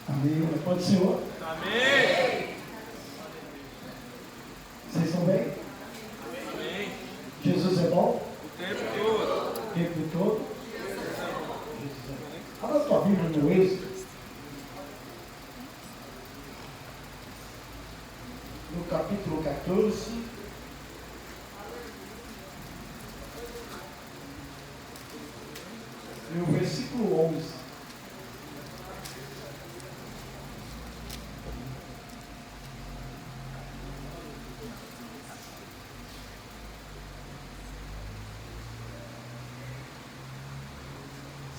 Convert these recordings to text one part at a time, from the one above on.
Amém. Pode ser Senhor. Amém. Vocês estão bem? Amém. Jesus é bom? O tempo todo. O tempo todo? Abra a tua Bíblia no Êxodo. No capítulo 14. E o versículo 11.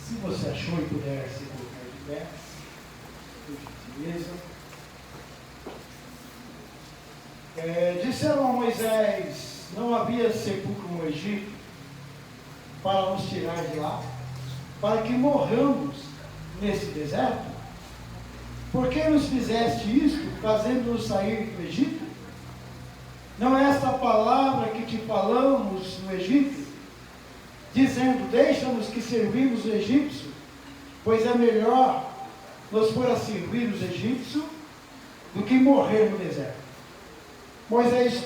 Se você achou e puder se colocar de pé, por gentileza. Disseram a Moisés: não havia sepulcro no Egito para nos tirar de lá, para que morramos nesse deserto? Por que nos fizeste isto, fazendo-nos sair do Egito? Não é esta palavra que te falamos no Egito, dizendo: deixa-nos que servimos o egípcio, pois é melhor nos for a servir os egípcios do que morrer no deserto. Moisés,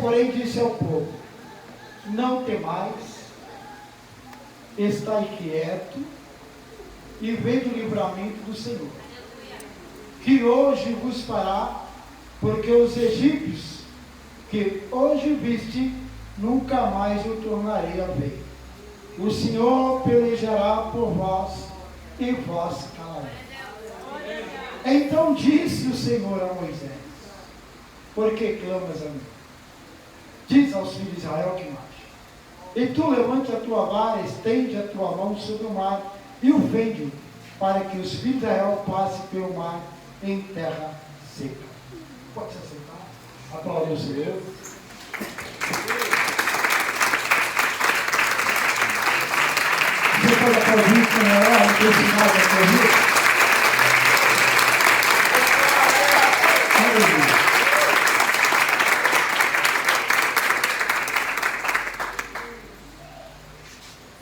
porém, disse ao povo: não temais, estai quieto e vede o livramento do Senhor, que hoje vos fará, porque os egípcios que hoje viste, nunca mais eu tornarei a ver. O Senhor pelejará por vós, e vós calareis. Então disse o Senhor a Moisés: por que clamas a mim? Diz aos filhos de Israel que marchem. E tu levante a tua vara, estende a tua mão sobre o mar, e o fende, para que os filhos de Israel passem pelo mar em terra seca. Pode se aceitar? Aplaudir o Senhor. Você pode aplaudir com a hora de sinal da corrida?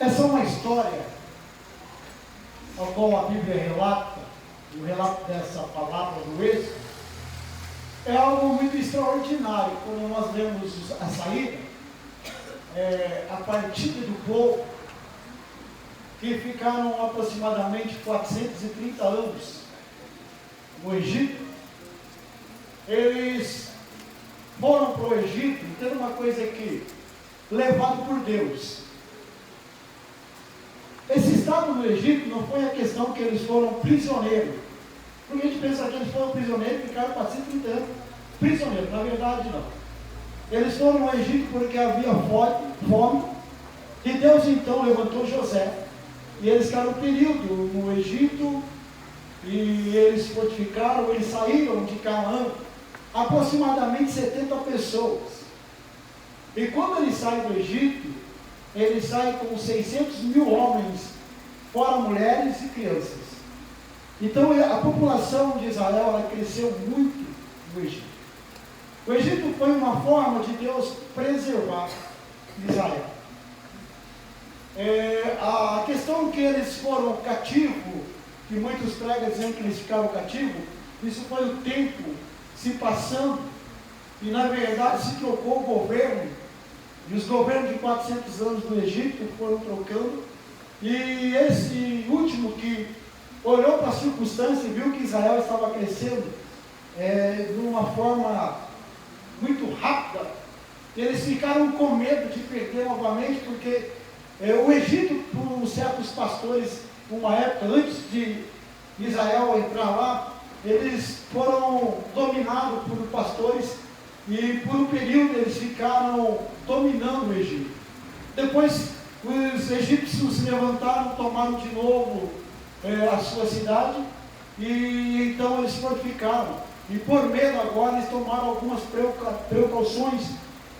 Essa é uma história a qual a Bíblia relata, o relato dessa palavra do Êxodo, é algo muito extraordinário. Quando nós lemos a saída, a partida do povo, que ficaram aproximadamente 430 anos no Egito, eles foram para o Egito, e tem uma coisa aqui, levado por Deus. Esse estado no Egito não foi a questão que eles foram prisioneiros, porque a gente pensa que eles foram prisioneiros e ficaram 430 anos prisioneiros. Na verdade não, eles foram ao Egito porque havia fome, e Deus então levantou José, e eles ficaram um período no Egito, e eles fortificaram, eles saíram de Canaã, aproximadamente 70 pessoas. E quando eles saem do Egito, eles saem com 600 mil homens, fora mulheres e crianças. Então a população de Israel, ela cresceu muito no Egito. O Egito foi uma forma de Deus preservar Israel. A questão que eles foram cativos, que muitos pregam dizendo que eles ficaram cativos, isso foi o tempo se passando, e na verdade se trocou o governo, e os governos de 400 anos do Egito foram trocando, e esse último que olhou para a circunstância e viu que Israel estava crescendo de uma forma muito rápida, eles ficaram com medo de perder novamente, porque o Egito, por certos pastores, uma época antes de Israel entrar lá, eles foram dominados por pastores, e por um período eles ficaram dominando o Egito. Depois os egípcios se levantaram, tomaram de novo a sua cidade, e então eles fortificaram, e por medo agora eles tomaram algumas precauções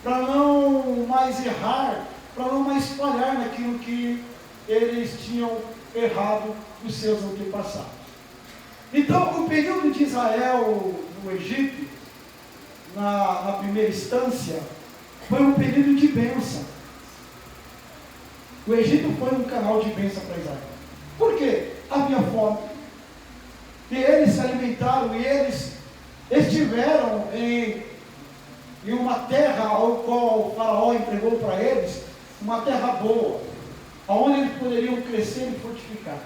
para não mais errar, para não mais falhar naquilo que eles tinham errado dos seus antepassados. Então o período de Israel no Egito, na primeira instância, foi um período de bênção. O Egito foi um canal de bênção para Israel. Por quê? Havia fome, acreditaram e eles estiveram em uma terra ao qual o faraó entregou para eles, uma terra boa, onde eles poderiam crescer e frutificar.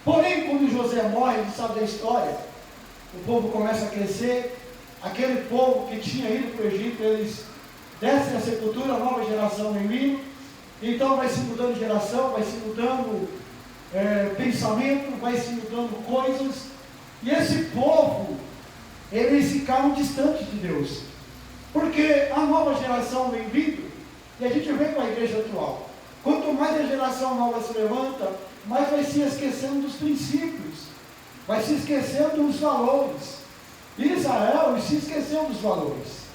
Porém, quando José morre, ele sabe da história, o povo começa a crescer, aquele povo que tinha ido para o Egito, eles descem a sepultura, a nova geração vem vindo, então vai se mudando de geração, vai se mudando pensamento, vai se mudando coisas, e esse povo, eles ficaram distantes de Deus, porque a nova geração vem vindo, e a gente vê com a igreja atual, quanto mais a geração nova se levanta, mais vai se esquecendo dos princípios, vai se esquecendo dos valores. Israel se esqueceu dos valores.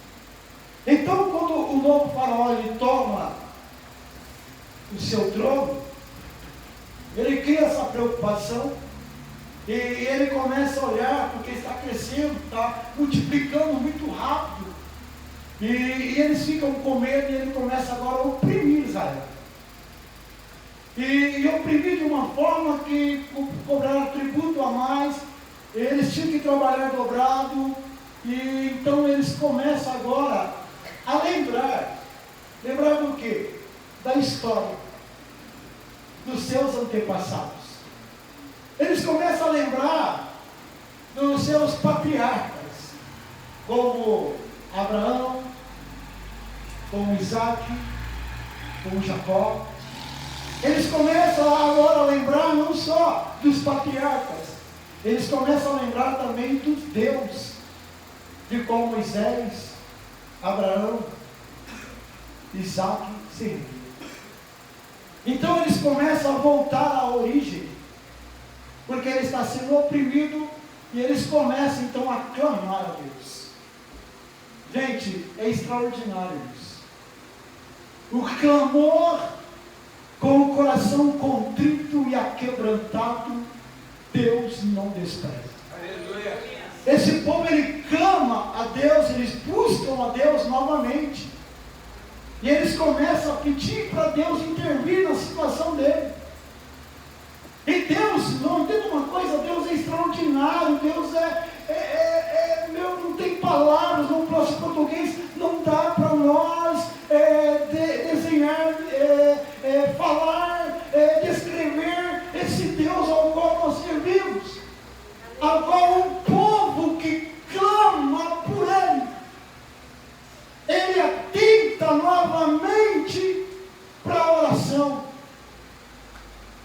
Então, quando o novo faraó ele toma o seu trono, ele cria essa preocupação e ele começa a olhar, porque está crescendo, está multiplicando muito rápido, e eles ficam com medo e ele começa agora a oprimir Israel. E oprimir de uma forma que cobraram tributo a mais, eles tinham que trabalhar dobrado, e então eles começam agora a lembrar do quê? Da história dos seus antepassados. Eles começam a lembrar dos seus patriarcas, como Abraão, como Isaac, como Jacó. Eles começam agora a lembrar não só dos patriarcas, eles começam a lembrar também dos deuses, de qual Moisés, Abraão, Isaac serviam. Então eles começam a voltar à origem, porque ele está sendo oprimido, e eles começam então a clamar a Deus. Gente, é extraordinário isso. O clamor com o coração contrito e aquebrantado, Deus não despreza. Aleluia. Esse povo, ele clama a Deus, eles buscam a Deus novamente. E eles começam a pedir para Deus intervir na situação dele. E Deus, não entenda uma coisa, Deus é extraordinário, Deus não tem palavras, no próximo português, não dá para nós desenhar, falar, descrever esse Deus ao qual nós servimos, ao qual um povo que clama por Ele, Ele atenta novamente para a oração,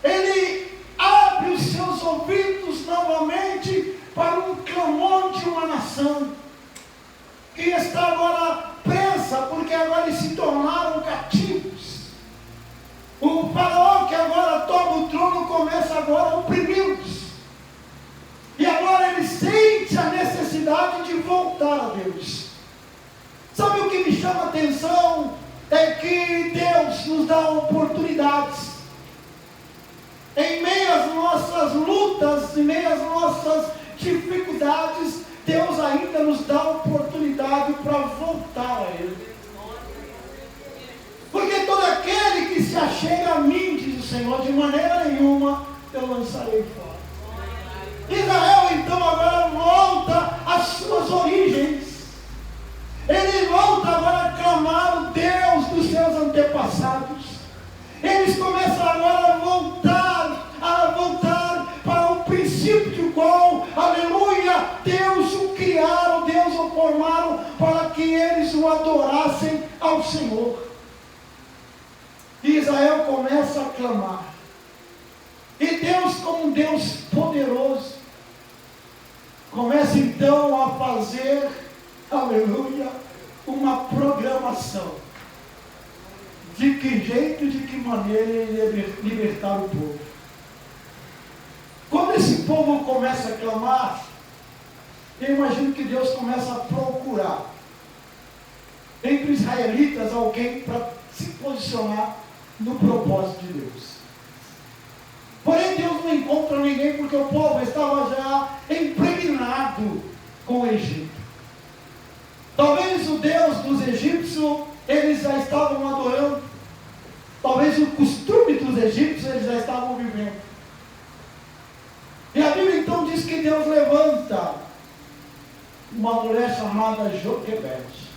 Ele abre os seus ouvidos novamente para um clamor de uma nação que está agora presa, porque agora eles se tornaram cativos. O faraó que agora toma o trono começa agora a oprimi-los, e agora ele sente a necessidade de voltar a Deus. Sabe o que me chama a atenção? É que Deus nos dá oportunidades. Em meio às nossas lutas, em meio às nossas dificuldades, Deus ainda nos dá oportunidade para voltar a Ele. Porque todo aquele que se achega a mim, diz o Senhor, de maneira nenhuma eu lançarei fora. Israel então agora volta às suas origens. Ele volta agora a clamar o Deus dos seus antepassados. Eles começam agora a voltar para o princípio de qual, aleluia, Deus o criaram, Deus o formaram para que eles o adorassem ao Senhor. E Israel começa a clamar. E Deus, como um Deus poderoso, começa então a fazer, aleluia, uma programação. De que jeito, de que maneira ele ia libertar o povo. Quando esse povo começa a clamar, eu imagino que Deus começa a procurar entre os israelitas alguém para se posicionar no propósito de Deus. Porém, Deus não encontra ninguém, porque o povo estava já impregnado com o Egito. Talvez o Deus dos egípcios eles já estavam adorando. Talvez o costume dos egípcios eles já estavam vivendo. E a Bíblia então diz que Deus levanta levanta uma mulher chamada Joquebede.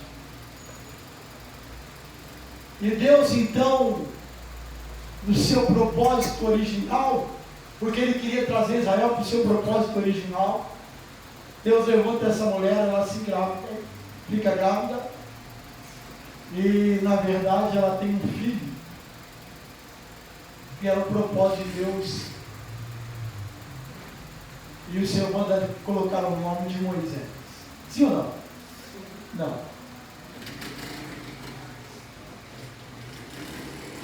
E Deus, então, no seu propósito original, porque Ele queria trazer Israel para o seu propósito original, Deus levanta essa mulher, ela se grávida, fica grávida, e na verdade ela tem um filho, que era o propósito de Deus, e o Senhor manda colocar o nome de Moisés. Sim ou não? Não.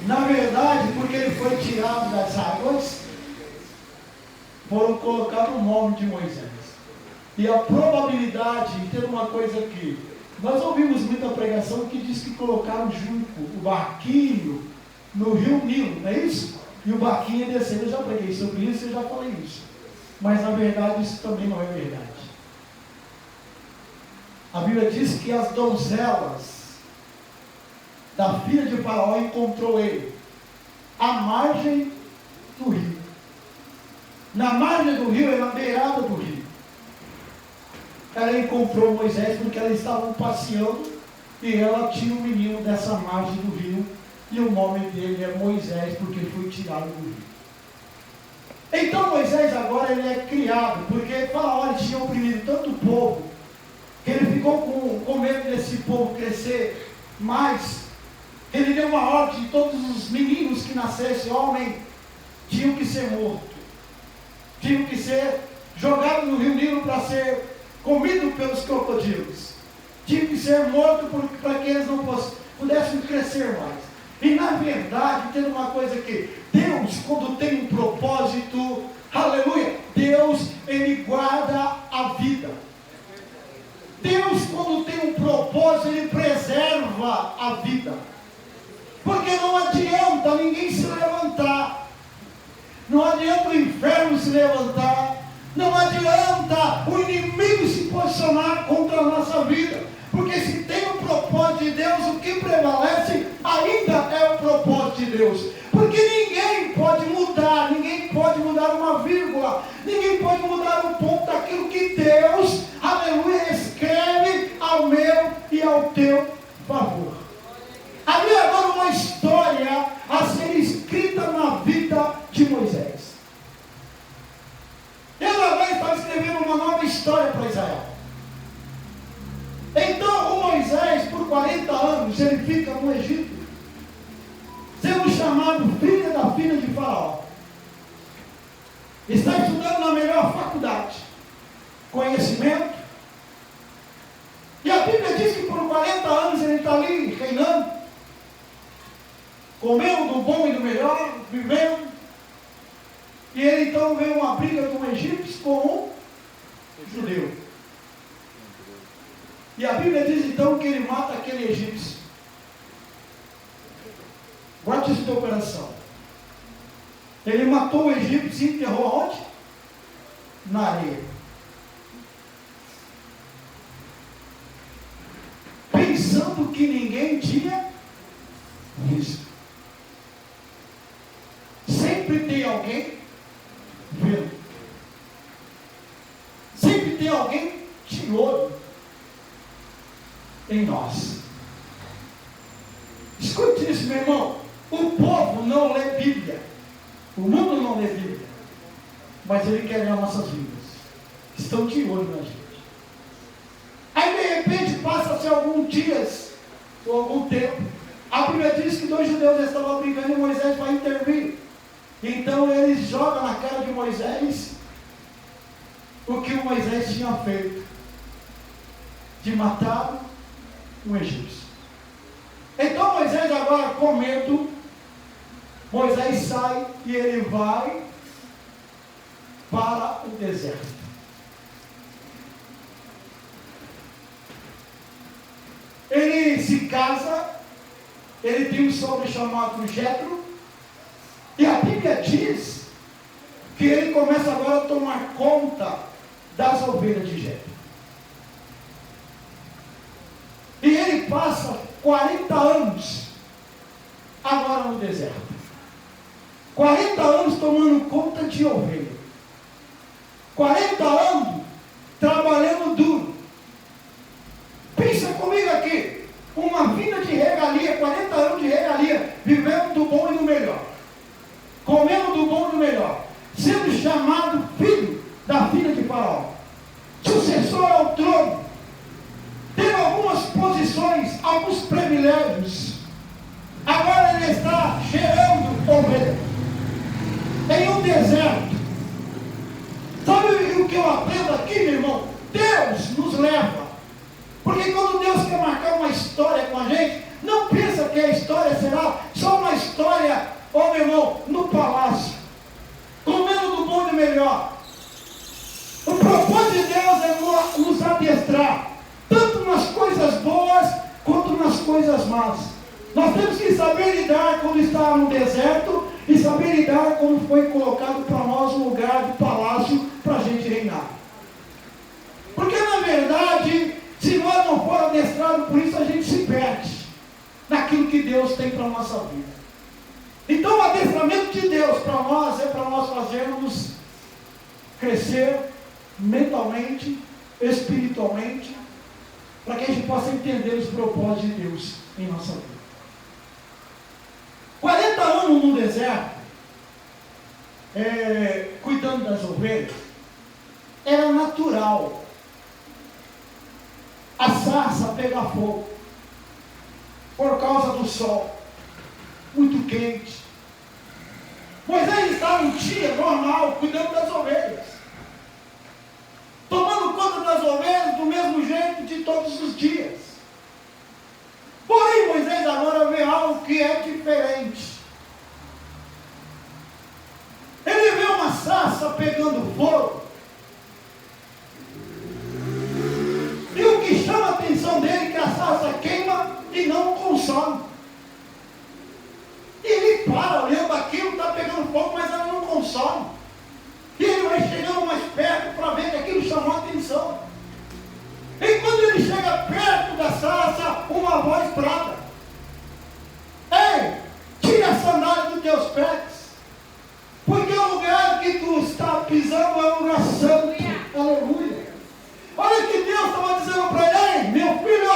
Na verdade, porque ele foi tirado das águas, foram colocar o nome de Moisés. E a probabilidade, tem uma coisa aqui, nós ouvimos muita pregação que diz que colocaram junto o barquinho no rio Nilo, não é isso? E o barquinho ia descendo. Eu já preguei sobre isso, eu já falei isso. Mas na verdade isso também não é verdade. A Bíblia diz que as donzelas da filha de Faraó encontrou ele à margem do rio. Na margem do rio, na beirada do rio. Ela encontrou Moisés porque elas estavam passeando e ela tinha um menino dessa margem do rio e o nome dele é Moisés porque foi tirado do rio. Então Moisés agora ele é criado porque Faraó ele tinha oprimido tanto o povo que ele ficou com medo desse povo crescer mais. Ele deu uma ordem de todos os meninos que nascessem homem tinham que ser mortos, tinham que ser jogados no rio Nilo para ser comido pelos crocodilos, tinha que ser morto para que eles não pudessem crescer mais. E na verdade, tem uma coisa que Deus, quando tem um propósito, aleluia, Deus, Ele guarda a vida. Deus, quando tem um propósito, Ele preserva a vida. Porque não adianta ninguém se levantar, não adianta o inferno se levantar, não adianta o inimigo se posicionar contra a nossa vida, porque se tem o propósito de Deus, o que prevalece ainda é o propósito de Deus, porque ninguém pode mudar uma vírgula, ninguém pode mudar um ponto daquilo que Deus, aleluia, escreve ao meu e ao teu favor. Havia agora uma história a ser escrita na vida de Moisés. Ele agora estava escrevendo uma nova história para Israel. Então o Moisés, por 40 anos, ele fica no Egito, sendo chamado filho da filha de Faraó. Está estudando na melhor faculdade, conhecimento. E a Bíblia diz que por 40 anos ele está ali reinando, comendo do bom e do melhor, vivendo. E ele então vê uma briga com egípcios com um judeu. E a Bíblia diz então que ele mata aquele egípcio. Guarde isso no teu coração. Ele matou o egípcio e enterrou aonde? Na areia. Pensando que ninguém tinha visto. Sempre tem alguém vendo. Sempre tem alguém de olho em nós. Escute isso, meu irmão. O povo não lê Bíblia. O mundo não lê Bíblia. Mas ele quer ler as nossas vidas. Estão de olho na gente. Aí de repente passa-se alguns dias ou algum tempo. A Bíblia diz que 2 judeus estavam brincando e Moisés vai intervir. Então eles jogam na cara de Moisés o que o Moisés tinha feito, de matar um egípcio. Então Moisés agora, com medo, Moisés sai e ele vai para o deserto. Ele se casa, ele tem um sogro chamado Jetro, e a Bíblia diz que ele começa agora a tomar conta das ovelhas de Jetro. E ele passa 40 anos agora no deserto. 40 anos tomando conta de ovelha. 40 anos Faraó, sucessor ao trono, tem algumas posições, alguns privilégios. Agora ele está gerando ovelhas em um deserto. Sabe o que eu aprendo aqui, meu irmão? Deus nos leva. Porque quando Deus quer marcar uma história com a gente, não pensa que a história será só uma história, meu irmão, no palácio, comendo do bom e do melhor. O propósito de Deus é nos adestrar, tanto nas coisas boas, quanto nas coisas más. Nós temos que saber lidar quando está no deserto, e saber lidar quando foi colocado para nós um lugar de palácio para a gente reinar. Porque na verdade, se nós não formos adestrados por isso, a gente se perde naquilo que Deus tem para a nossa vida. Então o adestramento de Deus para nós é para nós fazermos crescer mentalmente, espiritualmente, para que a gente possa entender os propósitos de Deus em nossa vida. 40 anos no deserto, cuidando das ovelhas, era natural a sarça pegar fogo, por causa do sol, muito quente. Moisés estava um dia normal, cuidando das ovelhas, tomando conta das ovelhas do mesmo jeito de todos os dias. Porém, Moisés agora vê algo que é diferente. Ele vê uma sarça pegando fogo. E o que chama a atenção dele é que a sarça queima e não consome. E ele para olhando aquilo, está pegando fogo, mas ela não consome. E ele vai chegando mais perto para ver que aquilo chamou a atenção. E quando ele chega perto da sarça, uma voz brada: ei, tira a sandália dos teus pés, porque o lugar que tu está pisando é um lugar santo. Aleluia. Olha que Deus estava dizendo para ele: ei, meu filho,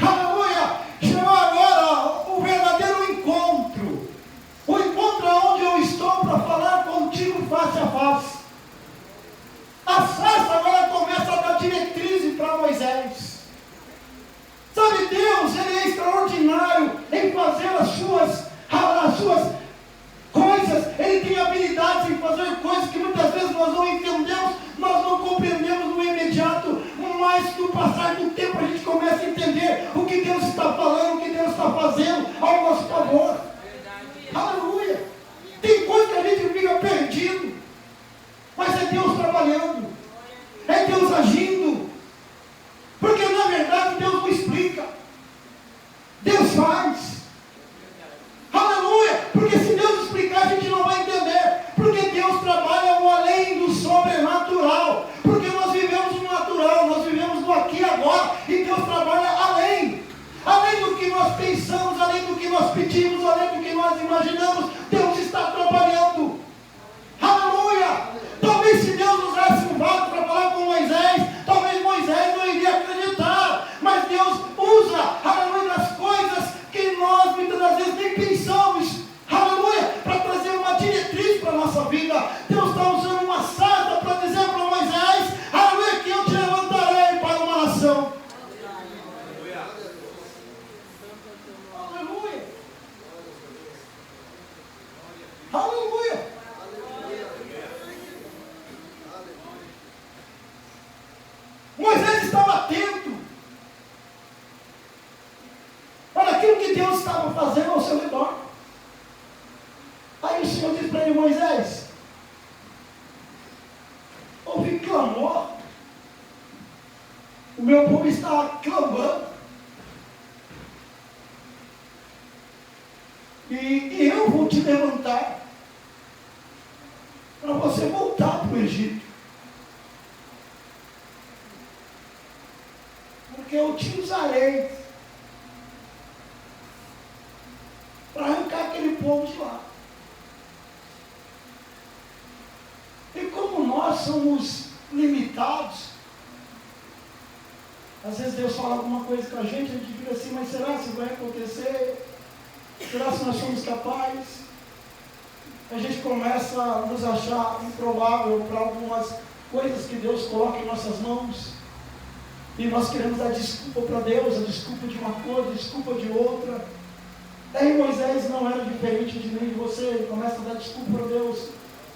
aleluia, chegou agora o verdadeiro encontro. O encontro onde eu estou para falar contigo face a face. A sarça agora começa a dar diretriz para Moisés. Sabe, Deus, Ele é extraordinário em fazer as suas coisas. Ele tem habilidades em fazer coisas que muitas vezes nós não entendemos, nós não compreendemos no imediato, mas no passar do tempo a gente começa a entender o que Deus está falando, o que Deus está fazendo ao nosso favor. Aleluia. Tem coisa que a gente fica perdido, mas é Deus trabalhando, é Deus agindo, porque na verdade Deus não explica, Deus faz. Aleluia. Porque se Deus explicar, a gente não vai entender, porque Deus trabalha no além do sobrenatural, porque nós vivemos no natural, nós vivemos no aqui e agora, e Deus trabalha além do que nós pensamos, além do que nós pedimos, além do que nós imaginamos. Deus está trabalhando. Aleluia. Talvez se Deus usasse um vaso para falar com Moisés, talvez Moisés não iria acreditar, mas Deus usa, aleluia, das coisas que nós muitas das vezes nem pensamos, aleluia, para trazer uma diretriz para a nossa vida. Deus está usando uma sarça para dizer para Moisés, aleluia, que eu te levantarei para uma nação. Aleluia. Aleluia. Moisés estava atento para aquilo que Deus estava fazendo ao seu redor. Aí o Senhor disse para ele: Moisés, ouvi clamor, o meu povo está clamando, e eu vou te levantar para você voltar para o Egito, porque eu te usarei para arrancar aquele povo de lá. E como nós somos limitados, às vezes Deus fala alguma coisa com a gente fica assim: mas será que vai acontecer? Será que nós somos capazes? A gente começa a nos achar improvável para algumas coisas que Deus coloca em nossas mãos, e nós queremos dar desculpa para Deus, a desculpa de uma coisa, a desculpa de outra. Aí Moisés não era diferente de mim, de você. Ele começa a dar desculpa para Deus,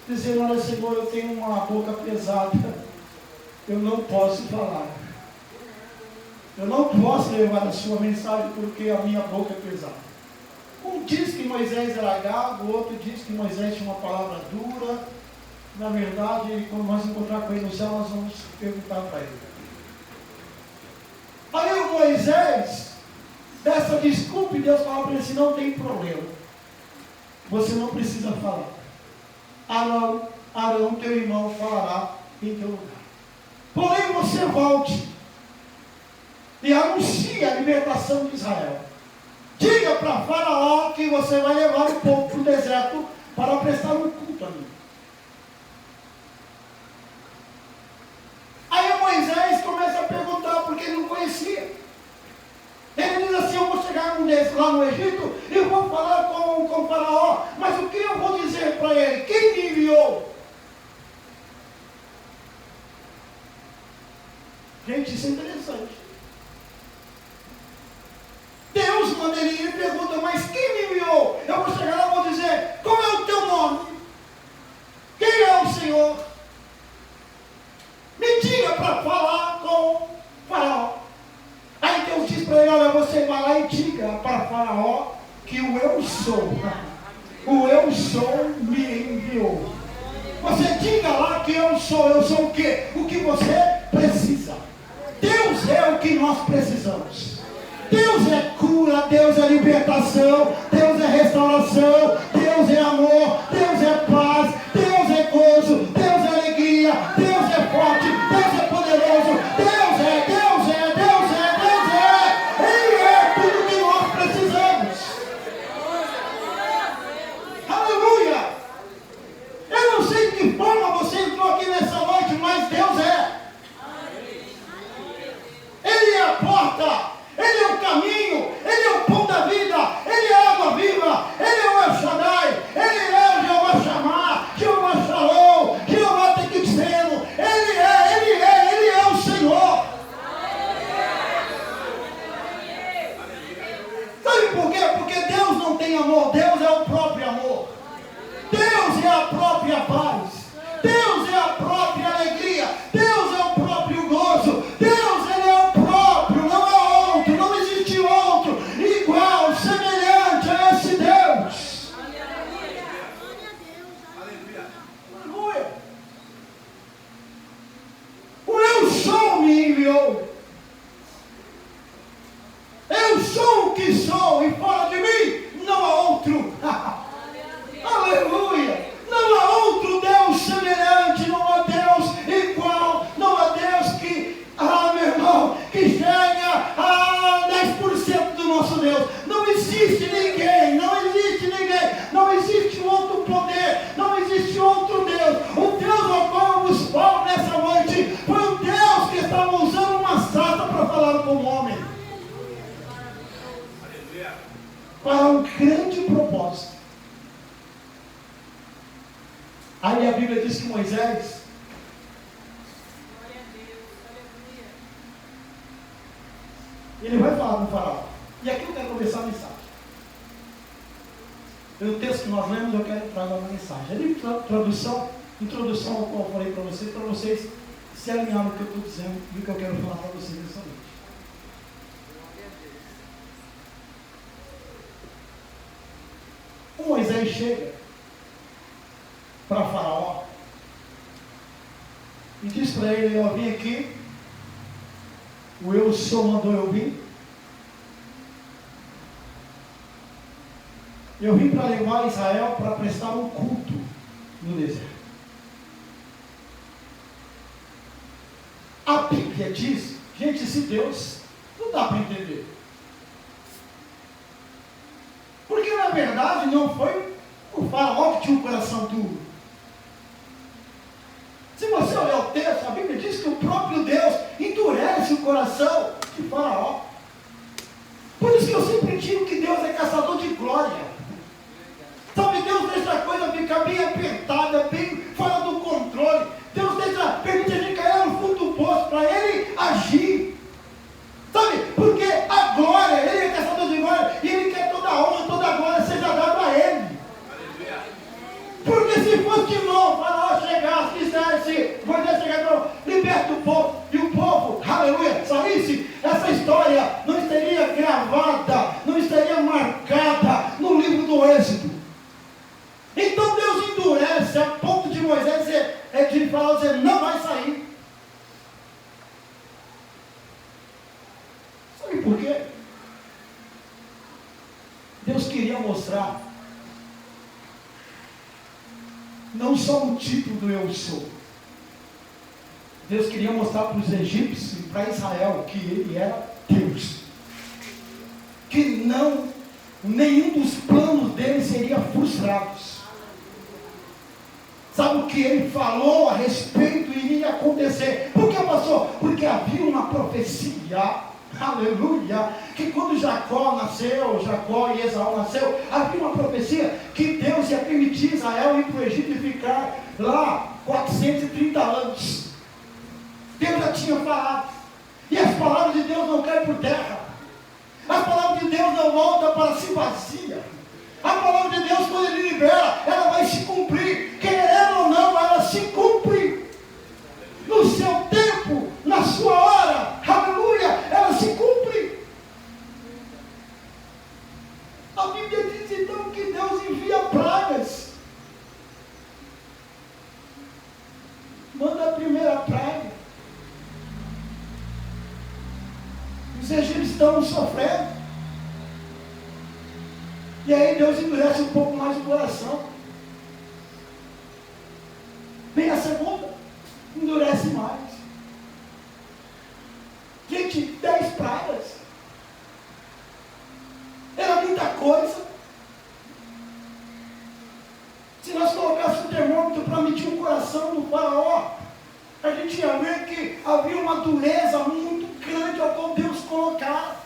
dizendo: olha, Senhor, eu tenho uma boca pesada, eu não posso falar, eu não posso levar a sua mensagem porque a minha boca é pesada. Um diz que Moisés era gago, o outro diz que Moisés tinha uma palavra dura. Na verdade, quando nós encontrar com ele no céu, nós vamos perguntar para ele. Aí o Moisés, dessa desculpa, e Deus fala para ele assim: não tem problema, você não precisa falar. Arão, teu irmão, falará em teu lugar. Porém, você volte e anuncie a libertação de Israel. Diga para Faraó que você vai levar o povo para o deserto para prestar um culto a mim. Aí Moisés começa a perguntar, porque ele não conhecia. Ele diz assim: eu vou chegar lá no Egito e vou falar com o Faraó, mas o que eu vou dizer para ele? Quem me enviou? Gente, isso é interessante. Deus manda ele ir e pergunta: mas quem me enviou? Eu vou chegar lá e vou dizer: qual é o teu nome? Quem é o Senhor? Me diga para falar com o Faraó. Aí Deus diz para ele: olha, você vai lá e diga para Faraó que o eu sou me enviou. Você diga lá que eu sou o quê? O que você precisa. Deus é o que nós precisamos. Deus é cura, Deus é libertação, Deus é restauração, Deus é amor, Deus é paz, Deus é gozo, Deus é alegria, Deus é forte, Deus é poderoso, Deus é. Ele é tudo que nós precisamos. Aleluia! Eu não sei de que forma você entrou aqui nessa noite, mas Deus é. Ele é a porta. Ele é o caminho, Ele é o pão da vida, Ele é a água viva, Ele é o El Shaddai, Ele é o Jeová Shammah, Jeová Shalom, Jeová Tequitseno, Ele é o Senhor. Sabe por quê? Porque Deus não tem amor, Deus é o próprio amor. Deus é a própria paz, Deus é a própria alegria, Deus é o próprio gozo, Deus, Ele é o próprio, não é outro, não existe outro igual, semelhante a esse Deus. Aleluia. O eu sou me enviou. Eu sou o que sou, e fora de mim não há outro. Aleluia. Não há outro Deus semelhante, não há Deus igual, não há Deus que, meu irmão, que chega a 10% do nosso Deus. Não existe ninguém, não existe outro poder, não existe outro Deus. O Deus ao qual eu vos falo nessa noite foi o Deus que estava usando uma sarça para falar com o homem. Para um grande propósito. Aí a Bíblia diz que Moisés, ele vai falar com o Faraó. E aqui eu quero começar a mensagem. Pelo texto que nós lemos, eu quero trazer uma mensagem. É de introdução ao qual eu falei para vocês se alinhar no que eu estou dizendo e o que eu quero falar para vocês nessa noite. O Moisés chega para Faraó e diz para ele: eu vim aqui, o eu sou mandou eu vir. Eu vim para levar Israel para prestar um culto no deserto. A Bíblia diz, gente, esse Deus não dá para entender. Porque na verdade não foi o Faraó que tinha um coração duro. Se você olhar o texto, a Bíblia diz que o próprio Deus endurece o coração de Faraó. Por isso que eu sempre digo que Deus é caçador de glória. Sabe, Deus deixa a coisa ficar bem apertada, bem fora do controle. Deus permite Sabe por quê? Deus queria mostrar não só o título do eu sou. Deus queria mostrar para os egípcios e para Israel que ele era Deus. Que nenhum dos planos dele seria frustrados. Sabe o que ele falou a respeito iria acontecer? Por que, pastor? Porque havia uma profecia, aleluia, que quando Jacó e Esaú nasceu, havia uma profecia que Deus ia permitir Israel ir para o Egito e ficar lá 430 anos. Deus já tinha falado. E as palavras de Deus não caem por terra. As palavras de Deus não voltam para si vazia. A palavra de Deus, quando Ele libera, ela vai se cumprir. Querendo ou não, ela se cumpre. No seu tempo, na sua hora, aleluia, ela se cumpre. A Bíblia diz então que Deus envia pragas. Manda a primeira praga. Os egípcios estão sofrendo. E aí Deus endurece um pouco mais o coração. Vem a segunda, endurece mais. Gente, 10 pragas. Era muita coisa. Se nós colocássemos o termômetro para medir o coração do faraó, a gente ia ver que havia uma dureza muito grande ao qual Deus colocava.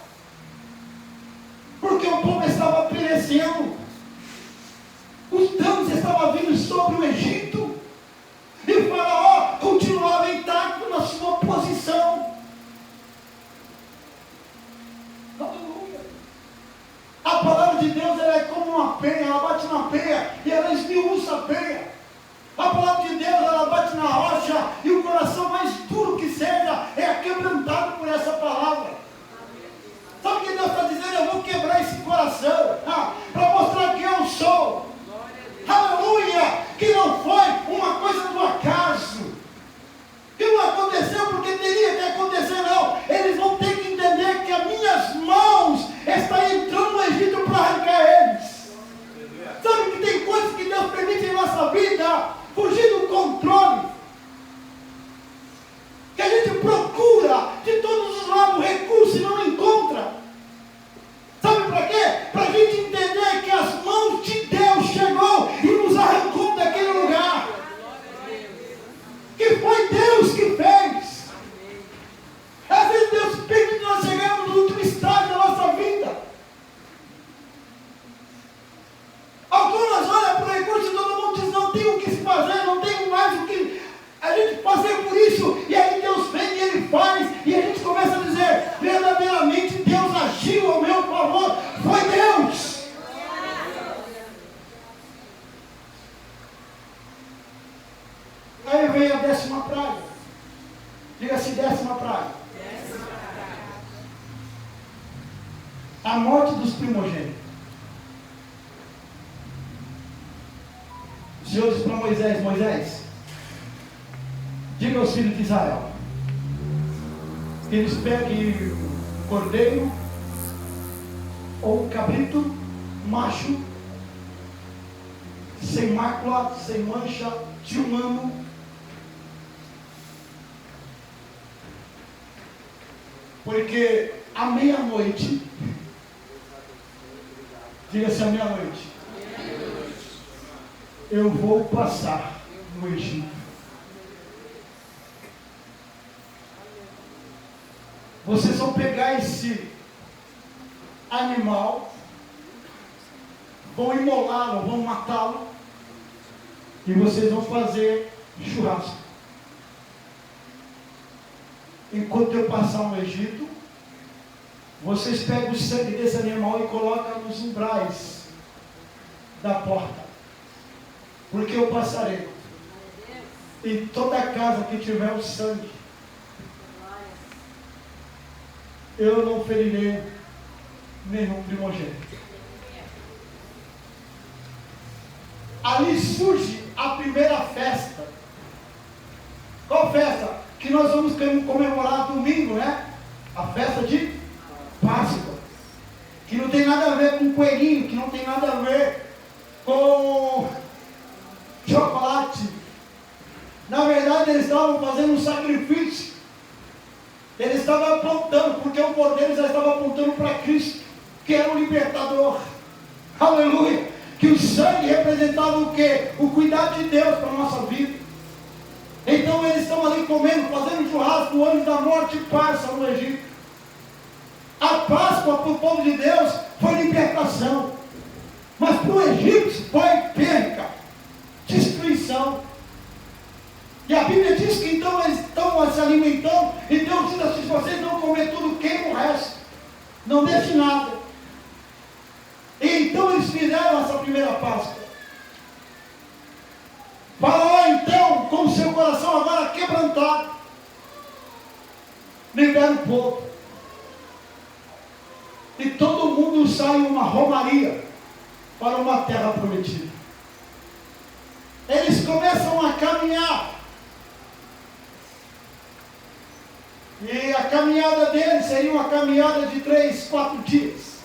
Porque o povo estava perecendo. Os danos estavam vindo sobre o Egito. E o faraó continuava intacto na sua posição. Aleluia. A palavra de Deus ela é como uma penha. Ela bate na penha e ela esmiuça a penha. A palavra de Deus ela bate na rocha e o coração mais duro que seja é aquebrantado por essa palavra. Sabe o que Deus está dizendo? Eu vou quebrar esse coração para mostrar que eu sou. Aleluia! Que não foi uma coisa do acaso. Que não aconteceu porque teria que acontecer, não. Eles vão ter que entender que as minhas mãos estão entrando no Egito para arrancar eles. Sabe que tem coisas que Deus permite em nossa vida fugir do controle. Que a gente procura de todos os lados recursos e não encontra. Sabe para quê? Para a gente entender que as mãos de Deus chegou e nos arrancou daquele lugar. Que foi Deus que fez. Às vezes Deus permite que nós chegamos no último estágio da nossa vida. Algumas olham para o recurso e todo mundo diz, não tem o que se fazer, não tem mais o que a gente fazer por isso. E aí Deus vem e Ele faz. E a gente começa a dizer, verdadeiramente Deus agiu ao meu favor. Foi Deus. Aí vem a 10ª praga. Diga assim, 10ª praga. A morte dos primogênitos. O Senhor disse para Moisés, Moisés, diga aos filhos de Israel, que eles peguem um cordeiro, ou um cabrito, macho, sem mácula, sem mancha, de um ano, porque à meia-noite, diga-se à meia-noite, eu vou passar no Egito. Vocês vão pegar esse animal, vão imolá-lo, vão matá-lo, e vocês vão fazer churrasco. Enquanto eu passar no Egito, vocês pegam o sangue desse animal e colocam nos umbrais da porta. Porque eu passarei. Em toda casa que tiver o sangue, eu não ferirei nenhum primogênito. Ali surge a primeira festa. Qual festa? Que nós vamos comemorar domingo, né? A festa de Páscoa, que não tem nada a ver com coelhinho, que não tem nada a ver com chocolate. Na verdade, eles estavam fazendo um sacrifício. Eles estavam apontando, porque o cordeiro já estava apontando para Cristo, que era o libertador. Aleluia! Que o sangue representava o quê? O cuidado de Deus para a nossa vida. Então eles estão ali comendo, fazendo churrasco, o anjo da morte passa no Egito. A Páscoa para o povo de Deus foi libertação. Mas para o egípcio foi perca, destruição. E a Bíblia diz que então eles estão se alimentando, e Deus diz assim: se vocês não comer tudo, queima o resto. Não deixe nada. E então eles fizeram essa primeira Páscoa. Faraó então, com o seu coração agora quebrantado, libera o povo. E todo mundo sai em uma romaria para uma terra prometida. Eles começam a caminhar. E a caminhada deles seria uma caminhada de 3, 4 dias.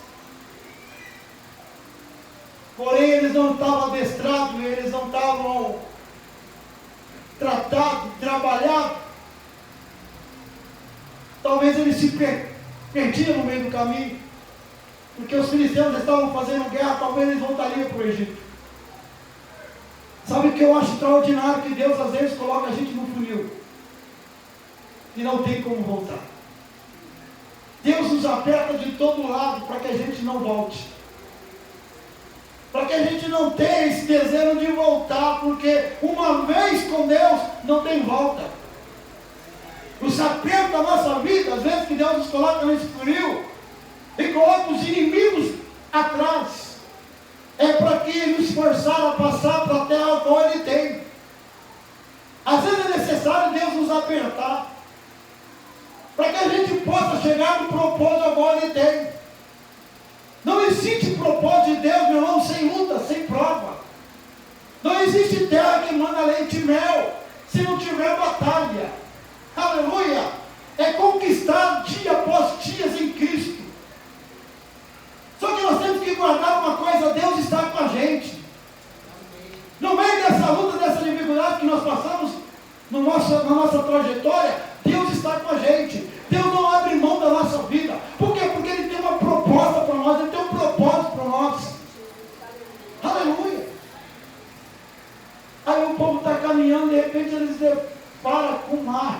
Porém, eles não estavam adestrados, eles não estavam tratados, trabalhados. Talvez eles se perdiam no meio do caminho, porque os filisteus estavam fazendo guerra, talvez eles voltariam para o Egito. Sabe o que eu acho extraordinário? Que Deus às vezes coloca a gente no funil e não tem como voltar. Deus nos aperta de todo lado para que a gente não volte, para que a gente não tenha esse desejo de voltar, porque uma vez com Deus não tem volta. Os apertos da nossa vida, às vezes que Deus nos coloca nesse funil e coloca os inimigos atrás, é para que nos forçar a passar para a terra a qual Ele tem. Às vezes é necessário Deus nos apertar, para que a gente possa chegar no propósito a qual Ele tem. Não existe propósito de Deus, meu irmão, sem luta, sem prova. Não existe terra que manda leite e mel se não tiver batalha. Aleluia! É conquistar dia após dia em Cristo. Só que nós temos que guardar uma coisa: Deus está com a gente. No meio dessa luta, dessa dificuldade que nós passamos na nossa trajetória, Deus está com a gente. Deus não abre mão da nossa vida. Por quê? Porque Ele tem uma proposta para nós, Ele tem um propósito para nós. Aleluia! Aí o povo está caminhando, de repente eles deparam com o mar.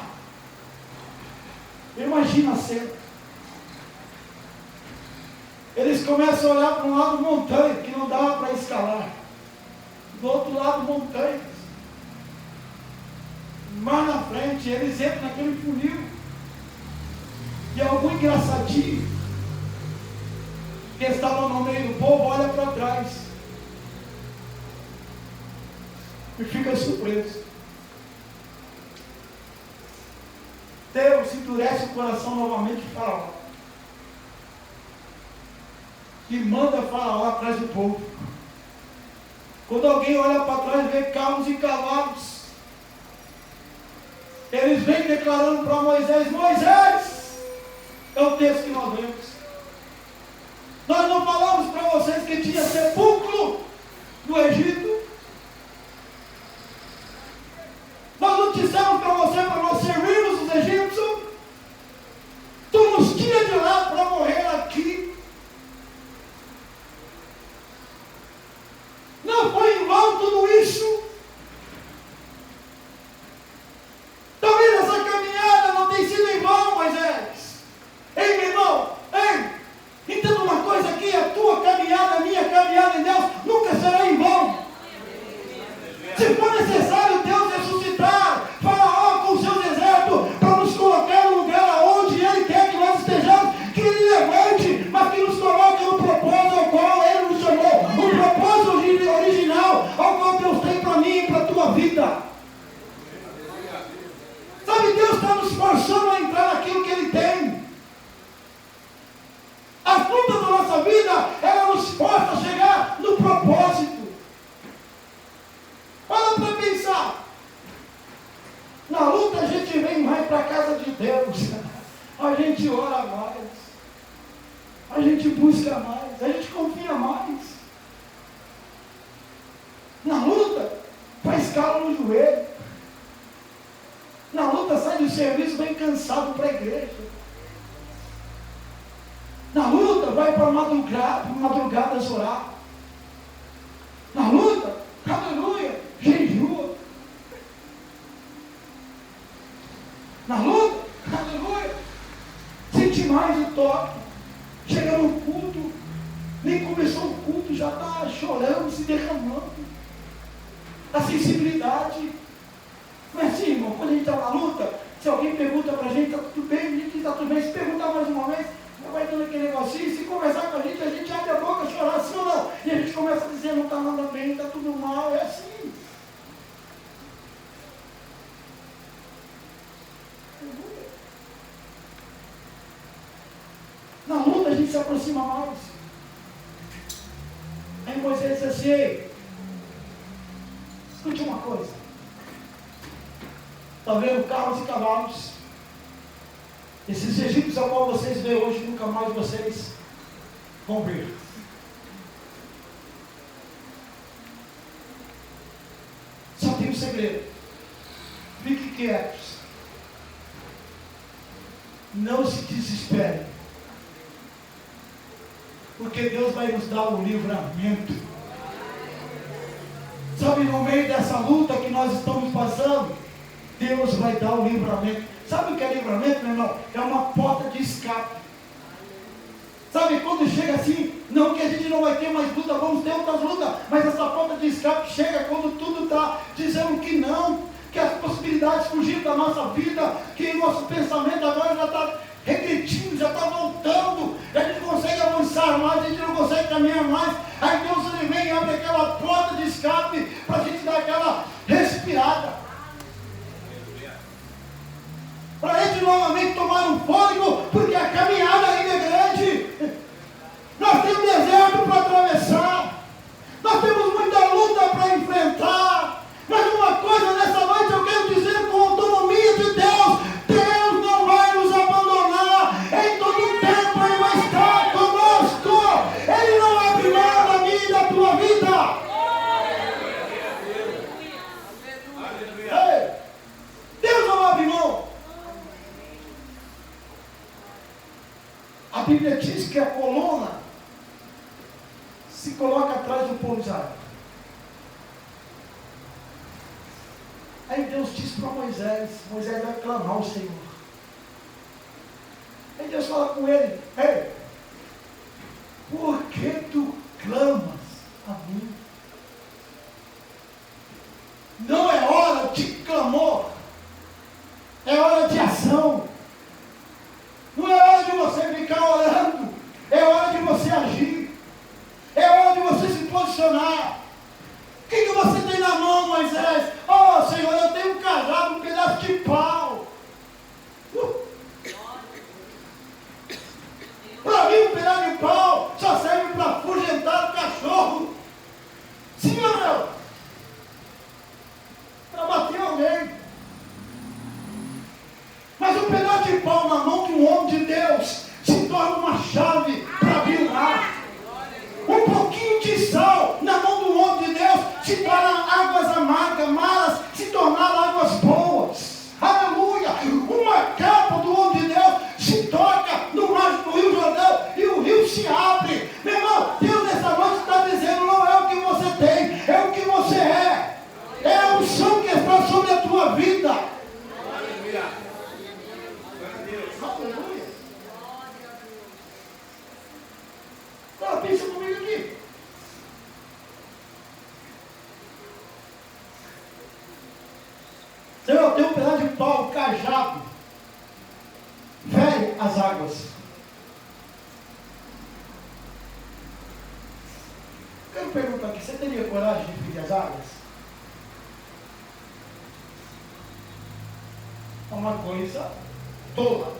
Imagina a cena. Eles começam a olhar para um lado montanha, que não dava para escalar. Do outro lado montanhas. Mar na frente, eles entram naquele funil. E algum engraçadinho, que estava no meio do povo, olha para trás. E fica surpreso. Deus endurece o coração novamente de Faraó. E manda Faraó atrás do povo. Quando alguém olha para trás, vê carros e cavalos. Eles vêm declarando para Moisés: Moisés, é o texto que nós lemos. Nós não falamos para vocês que tinha sepulcro no Egito? Nós não dissemos para nós servirmos os egípcios? Tu nos tira de lá para morrer aqui. Não foi em vão tudo isso? Talvez essa caminhada não tenha sido em vão, Moisés. Ei, meu irmão, ei, entenda uma coisa aqui: a tua caminhada, a minha caminhada em Deus nunca será em vão. Se for necessário Deus ressuscitar Faraó com seus exércitos para nos colocar no lugar onde Ele quer que nós estejamos, que Ele levante, mas que nos coloque no propósito ao qual Ele nos chamou, o propósito original ao qual Deus tem para mim e para a tua vida. Sabe, Deus está nos forçando a entrar naquilo que Ele tem. As lutas da nossa vida, ela nos força a chegar no propósito. Para pensar. Na luta a gente vem mais para a casa de Deus. A gente ora mais. a gente busca mais, a gente confia mais. Na luta, faz calo no joelho. Na luta, sai do serviço bem cansado para a igreja. Na luta, vai para madrugadas orar. Na luta, aleluia, jejua. Na luta, aleluia, sente mais o toque. Chega no culto, nem começou o culto, já está chorando, se derramando. A sensibilidade. Não é assim, irmão? Quando a gente está na luta, se alguém pergunta para a gente, está tudo bem, a gente está tudo bem. Se perguntar mais uma vez, vai dando aquele negocinho. Se conversar com a gente abre a boca, chorar assim ou não. E a gente começa a dizer, não está nada bem, está tudo mal. É assim. Na luta a gente se aproxima mais. Aí Moisés disse assim, ei, escute uma coisa. Está vendo carros e cavalos? Esses egípcios ao qual vocês veem hoje, nunca mais vocês vão ver. Só tem um segredo. Fiquem quietos. Não se desesperem. Porque Deus vai nos dar o livramento. Sabe, no meio dessa luta que nós estamos passando, Deus vai dar o livramento. Sabe o que é livramento, meu irmão? É uma porta de escape. Sabe, quando chega assim, não que a gente não vai ter mais luta, vamos ter outras lutas, mas essa porta de escape chega quando tudo está dizendo que não, que as possibilidades fugiram da nossa vida, que o nosso pensamento agora já está regredindo, já está voltando, a gente não consegue avançar mais, a gente não consegue caminhar mais. Aí Deus ele vem e abre aquela porta de escape para a gente dar aquela respirada. Para a gente novamente tomar um fôlego, porque a caminhada ainda é grande. Nós temos deserto para atravessar, nós temos muita luta para enfrentar. Mas uma coisa nessa noite eu quero dizer com autonomia de Deus: Deus não vai nos abandonar. Em todo tempo Ele vai estar conosco. Ele não abre mão da minha e da tua vida. Ei, Deus não abre mão. A Bíblia diz que a coluna se coloca atrás do povo de Israel. Aí Deus diz para Moisés vai clamar ao Senhor. Aí Deus fala com ele: ei, por que tu clamas a mim? Não é hora de clamor, é hora de ação. Não é hora de você ficar orando, é hora de você agir, é hora de você se posicionar. O que você tem na mão, Moisés? Oh, Senhor, eu tenho um cajado, um pedaço de pau. Para mim, um pedaço de pau só serve para afugentar o cachorro. Sim ou não? Para bater alguém. Mas um pedaço de pau na mão de um homem de Deus se torna uma chave para abrir o mar. Um pouquinho de sal na mão de um homem de Deus se torna águas amargas, malas se tornaram águas boas. Aleluia! Uma capa do homem de Deus se toca no mar do Rio Jordão e o rio se abre. Meu irmão, Deus nessa noite está dizendo: não é o que você tem, é o que você é. É a unção que está sobre a tua vida. Aleluia! Agora pensa comigo aqui. Senhor, tem um pedaço de pau, cajado, fere as águas. Quero perguntar aqui: você teria coragem de ferir as águas? É uma coisa tola.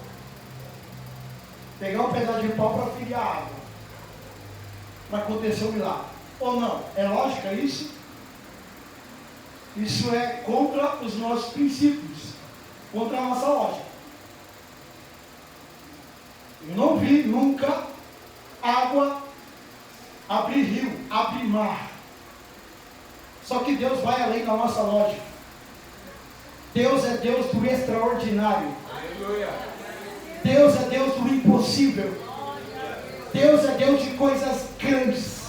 Pegar um pedaço de pau para ferir a água, para acontecer um milagre. Ou não? É lógica isso? Isso é contra os nossos princípios, contra a nossa lógica. Eu não vi nunca água, abrir rio, abrir mar. Só que Deus vai além da nossa lógica. Deus é Deus do extraordinário. Deus é Deus do impossível. Deus é Deus de coisas grandes.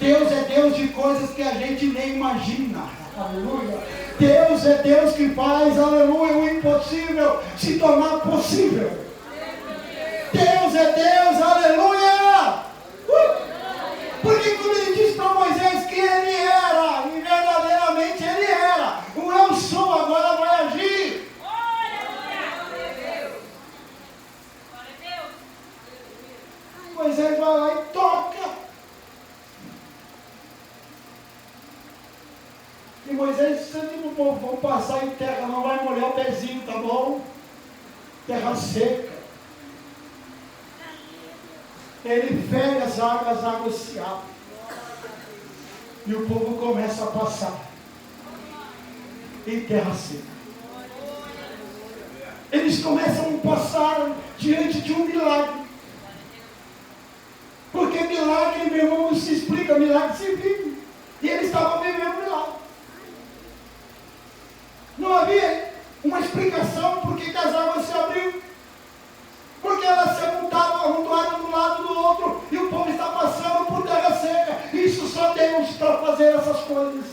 Deus é Deus de coisas que a gente nem imagina. Aleluia. Deus é Deus que faz, aleluia, o impossível se tornar possível. Deus é Deus, aleluia. Porque quando ele disse para Moisés que ele era, e verdadeiramente ele era, o eu sou agora vai agir. Moisés vai lá e toca. E Moisés disse para o povo: vamos passar em terra, não vai molhar o pezinho, tá bom? Terra seca. Ele fere as águas se abrem. E o povo começa a passar em terra seca. Eles começam a passar diante de um milagre. Porque milagre, meu irmão, não se explica, milagre se vive. E eles estavam vivendo milagre. Não havia uma explicação por que as águas se abriram. Porque elas se amontoaram um do lado do outro. E o povo está passando por terra seca. Isso só Deus para fazer essas coisas.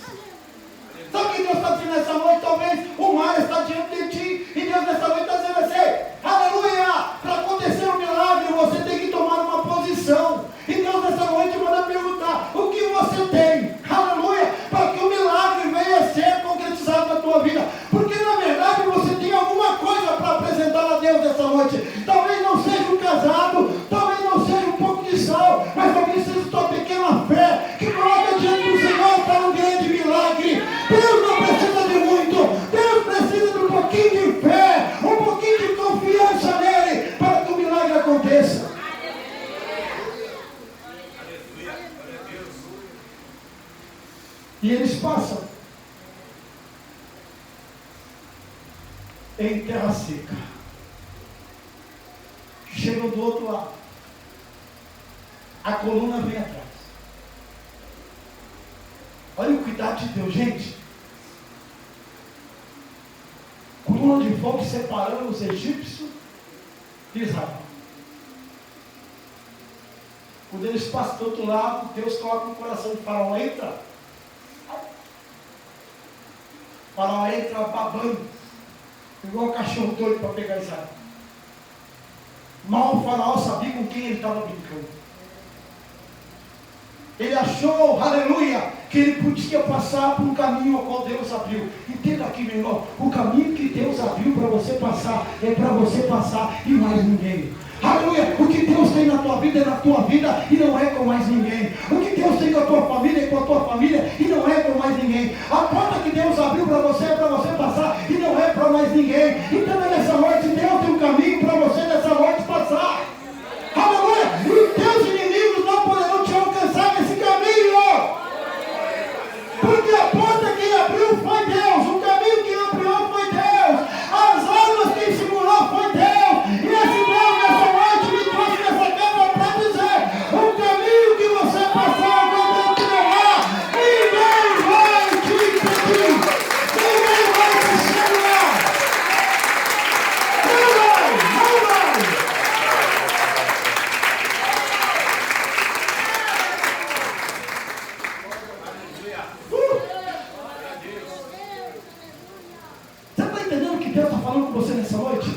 Sabe o que Deus está dizendo nessa noite? Talvez o mar está diante de ti. E Deus nessa noite está dizendo assim: aleluia! Para acontecer um milagre, você tem que tomar uma posição. E Deus nessa noite manda perguntar: o que você tem? Aleluia! Para que o milagre venha a ser concretizado na tua vida. Porque na verdade você tem alguma coisa para apresentar a Deus nessa noite. Talvez não seja um casado, talvez não seja um pouco de sal, mas talvez seja a tua pequena fé que coloca diante do Senhor para um grande milagre. Deus não precisa de muito, Deus precisa de um pouquinho de fé, um pouquinho de confiança nele para que o milagre aconteça. E eles passam em terra seca. Chegam do outro lado. A coluna vem atrás. Olha o cuidado de Deus, gente. Coluna de fogo separando os egípcios de Israel. Quando eles passam do outro lado, Deus coloca no coração de Faraó: entra. Faraó entra babando, igual um cachorro doido para pegar Israel. Mal o Faraó sabia com quem ele estava brincando. Ele achou, aleluia, que ele podia passar por um caminho ao qual Deus abriu. Entenda aqui, meu irmão: o caminho que Deus abriu para você passar é para você passar e mais ninguém. Aleluia! O que Deus tem na tua vida é na tua vida e não é com mais ninguém. O que Deus tem com a tua família é com a tua família e não é com mais ninguém. A porta que Deus abriu para você é para você passar e não é para mais ninguém. Então nessa noite Deus tem um caminho para você nessa noite passar. Aleluia! E teus inimigos não poderão te alcançar nesse caminho. Porque a porta que abriu foi Deus. O caminho que abriu foi Deus. As águas que segurou foi Deus. E esse Deus nessa noite me trouxe nessa câmara para dizer: o caminho que você passar quando entregar, ninguém vai te impedir. Ninguém vai te segurar. Não vai, não vai. Você está entendendo o que Deus está falando com você nessa noite?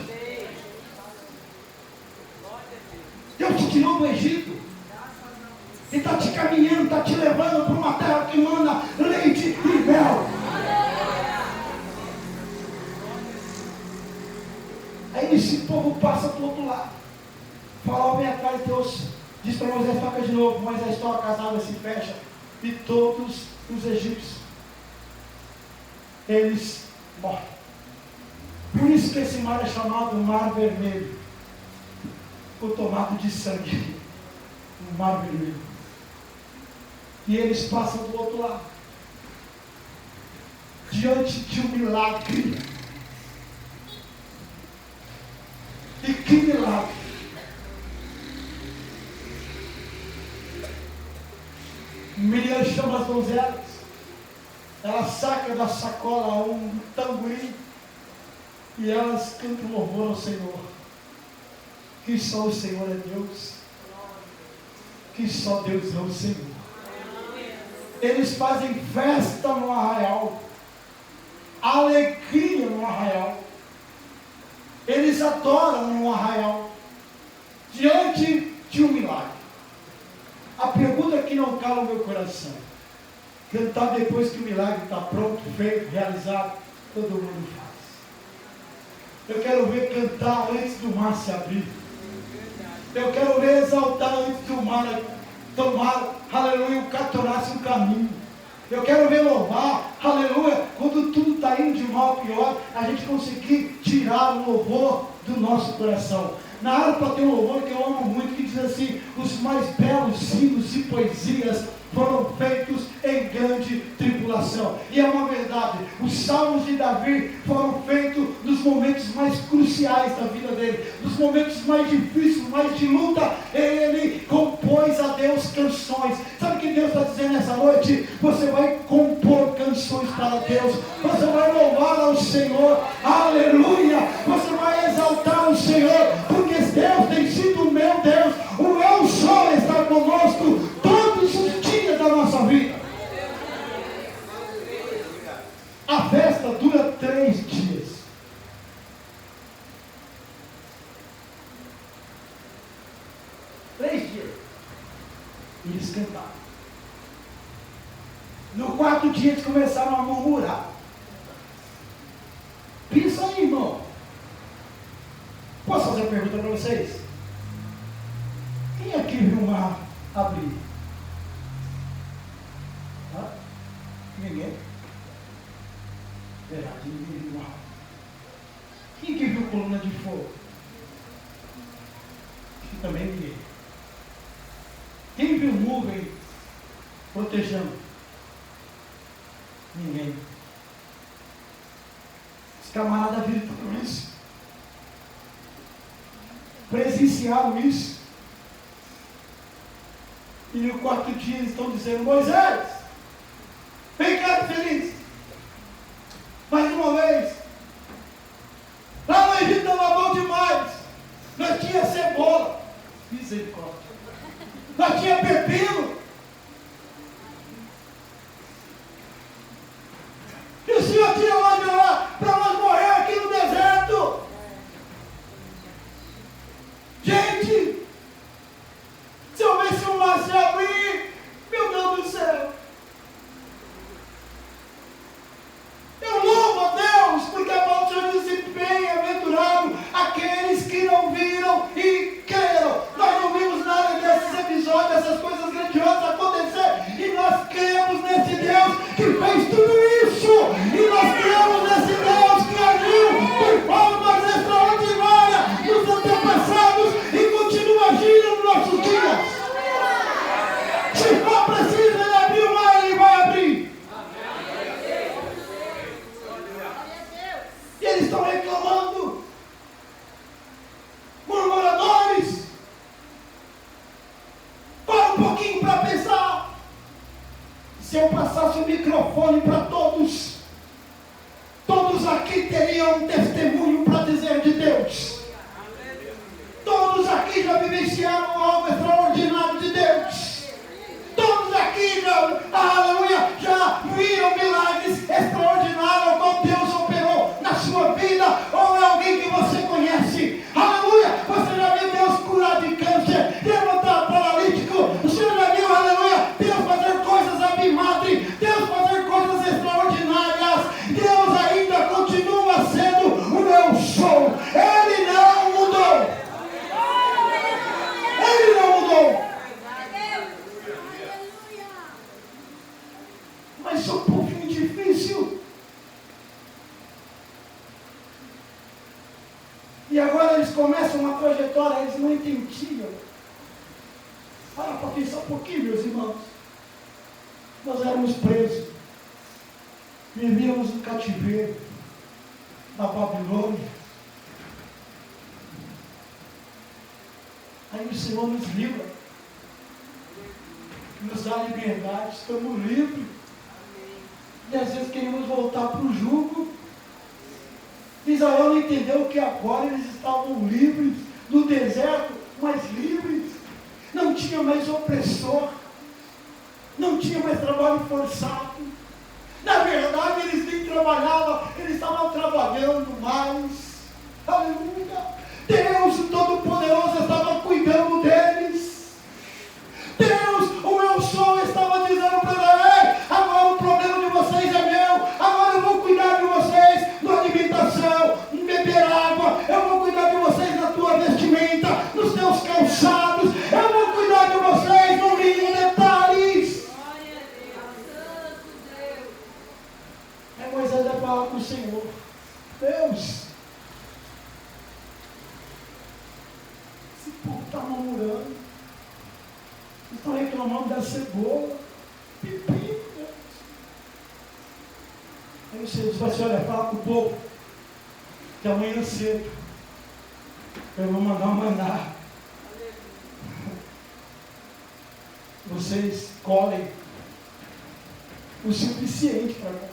Deus te tirou do Egito e está te caminhando, está te levando para uma terra que manda leite e mel. Aí esse povo passa para o outro lado. Faraó vem atrás de Deus, diz para Moisés: toca de novo. Moisés toca, as águas se fecham e todos os egípcios, eles morrem. Por isso que esse mar é chamado Mar Vermelho, o tomado de sangue, o Mar Vermelho. E eles passam do outro lado, diante de um milagre. E que milagre! Deus chama as donzelas, ela saca da sacola um tamborim e elas cantam louvor ao Senhor. Que só o Senhor é Deus, que só Deus é o Senhor. Eles fazem festa no arraial, alegria no arraial, eles adoram no arraial, diante de um milagre. A pergunta que não cala o meu coração: cantar depois que o milagre está pronto, feito, realizado, todo mundo faz. Eu quero ver cantar antes do mar se abrir. Eu quero ver exaltar antes do mar tomar, aleluia, o tornar-se um caminho. Eu quero ver louvar, aleluia, quando tudo está indo de mal a pior, a gente conseguir tirar o louvor do nosso coração. Na harpa tem um louvor que eu amo muito, que diz assim: os mais belos hinos e poesias foram feitos em grande tribulação. E é uma verdade, os salmos de Davi foram feitos nos momentos mais cruciais da vida dele, nos momentos mais difíceis, mais de luta. Ele compôs a Deus canções. Sabe o que Deus está dizendo nessa noite? Você vai compor canções para Deus, você vai louvar ao Senhor, aleluia, você vai exaltar o Senhor, porque Deus tem sido o meu Deus, o meu sol está conosco todos os dias da nossa vida. A festa dura 3 dias. 3 dias. E eles cantaram. No 4º dia eles começaram a murmurar. Pensa aí, irmão. Posso fazer uma pergunta para vocês? Quem aqui viu o mar abrir? Ninguém? Verdade, ninguém viu o mar. Quem que viu coluna de fogo? Acho que também ninguém. Quem viu nuvem protegendo? Ninguém. Os camaradas viram tudo isso. Presenciaram isso. E no 4º dia eles estão dizendo: Moisés, vem cá, feliz. Mais uma vez. Lá no Egito estava bom demais. Nós tinha cebola. Misericórdia. Nós tinha pepino. E o Senhor tinha onde lá para nós morrer aqui no deserto. Gente, se houvesse um mar se abrir, meu Deus do céu. Eu louvo a Deus, porque a palavra do Senhor diz: bem-aventurado aqueles que não viram e creram. Nós não vimos nada desses episódios, dessas coisas grandiosas acontecer, e nós cremos nesse Deus que fez tudo isso, e nós cremos nesse Deus que agiu por formas extraordinárias nos antepassados e continua agindo nos nossos dias. Se for preciso ele abrir o mar, ele vai abrir. E eles estão reclamando, murmuradores. Para um pouquinho para pensar. Se eu passasse o microfone para todos, todos aqui teriam um testemunho para dizer de Deus. Todos aqui já vivenciaram algo extraordinário de Deus. Todos aqui aleluia, já viram milagres extraordinários como Deus operou na sua vida, ou é alguém que você conhece. Aleluia, você já viu Deus curar de câncer, levantar paralítico, você já viu, aleluia, Deus fazer coisas abismantes, Deus fazer coisas extraordinárias. Deus ainda continua sendo o meu sou. Ele não mudou. Ele não mudou. Mas é um pouquinho difícil. E agora eles começam uma trajetória, eles não entendiam. Para pensar um pouquinho, meus irmãos. Nós éramos presos. Vivíamos no cativeiro da Babilônia. Aí o Senhor nos livra. Nos nos dá liberdade, estamos livres. E às vezes queremos voltar para o jugo. Israel não entendeu que agora eles estavam livres, no deserto, mas livres. Não tinha mais opressor, não tinha mais trabalho forçado. Na verdade, eles nem trabalhavam, eles estavam trabalhando mais. Aleluia! Deus, o Todo-Poderoso, estava cuidando deles. Deus, o meu som estava dizendo para eles: agora o problema de vocês é meu, agora eu vou cuidar de vocês na alimentação, em beber água, eu vou cuidar de vocês na tua vestimenta, nos teus calçados, eu vou cuidar de vocês no mínimo detalhes. Aí Moisés vai falar com o Senhor: Deus, esse povo está murmurando, estão reclamando da cebola, pepino. Aí o Senhor vai se olhar, fala com o povo que amanhã cedo eu vou mandar um maná. Vocês colhem o suficiente para comer.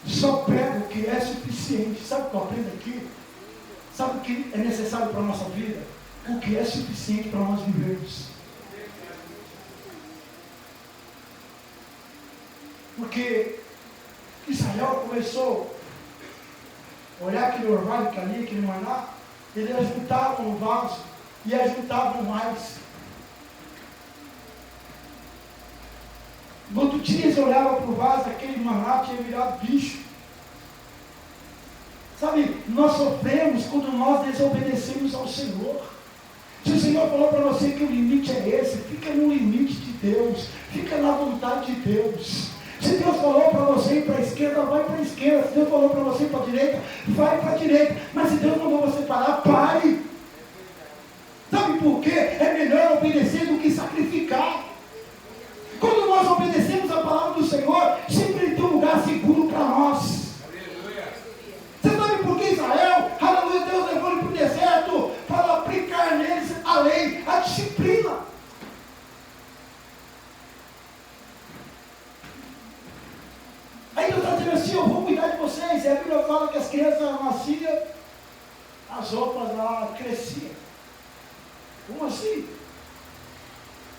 Só pega o que é suficiente. Sabe o que eu aprendo aqui? Sabe o que é necessário para a nossa vida? O que é suficiente para nós vivermos. Porque Israel começou a olhar aquele orvalho que ali, aquele maná, eles ajuntavam o vaso e ajuntavam mais. No outro dia eles olhavam para o vaso, aquele maná tinha virado bicho. Sabe, nós sofremos quando nós desobedecemos ao Senhor. Se o Senhor falou para você que o limite é esse, fica no limite de Deus, fica na vontade de Deus. Se Deus falou para você ir para a esquerda, vai para a esquerda. Se Deus falou para você ir para a direita, vai para a direita. Mas se Deus mandou você parar, pare. Sabe por quê? É melhor obedecer do que sacrificar. Quando nós obedecemos a palavra do Senhor, sempre tem um lugar seguro para nós. Você sabe por que Israel, aleluia, Deus levou ele para o deserto para aplicar neles a lei, a disciplina. Aí Deus está dizendo assim: eu vou cuidar de vocês. E a Bíblia fala que as crianças nasciam, as roupas lá cresciam. Como assim?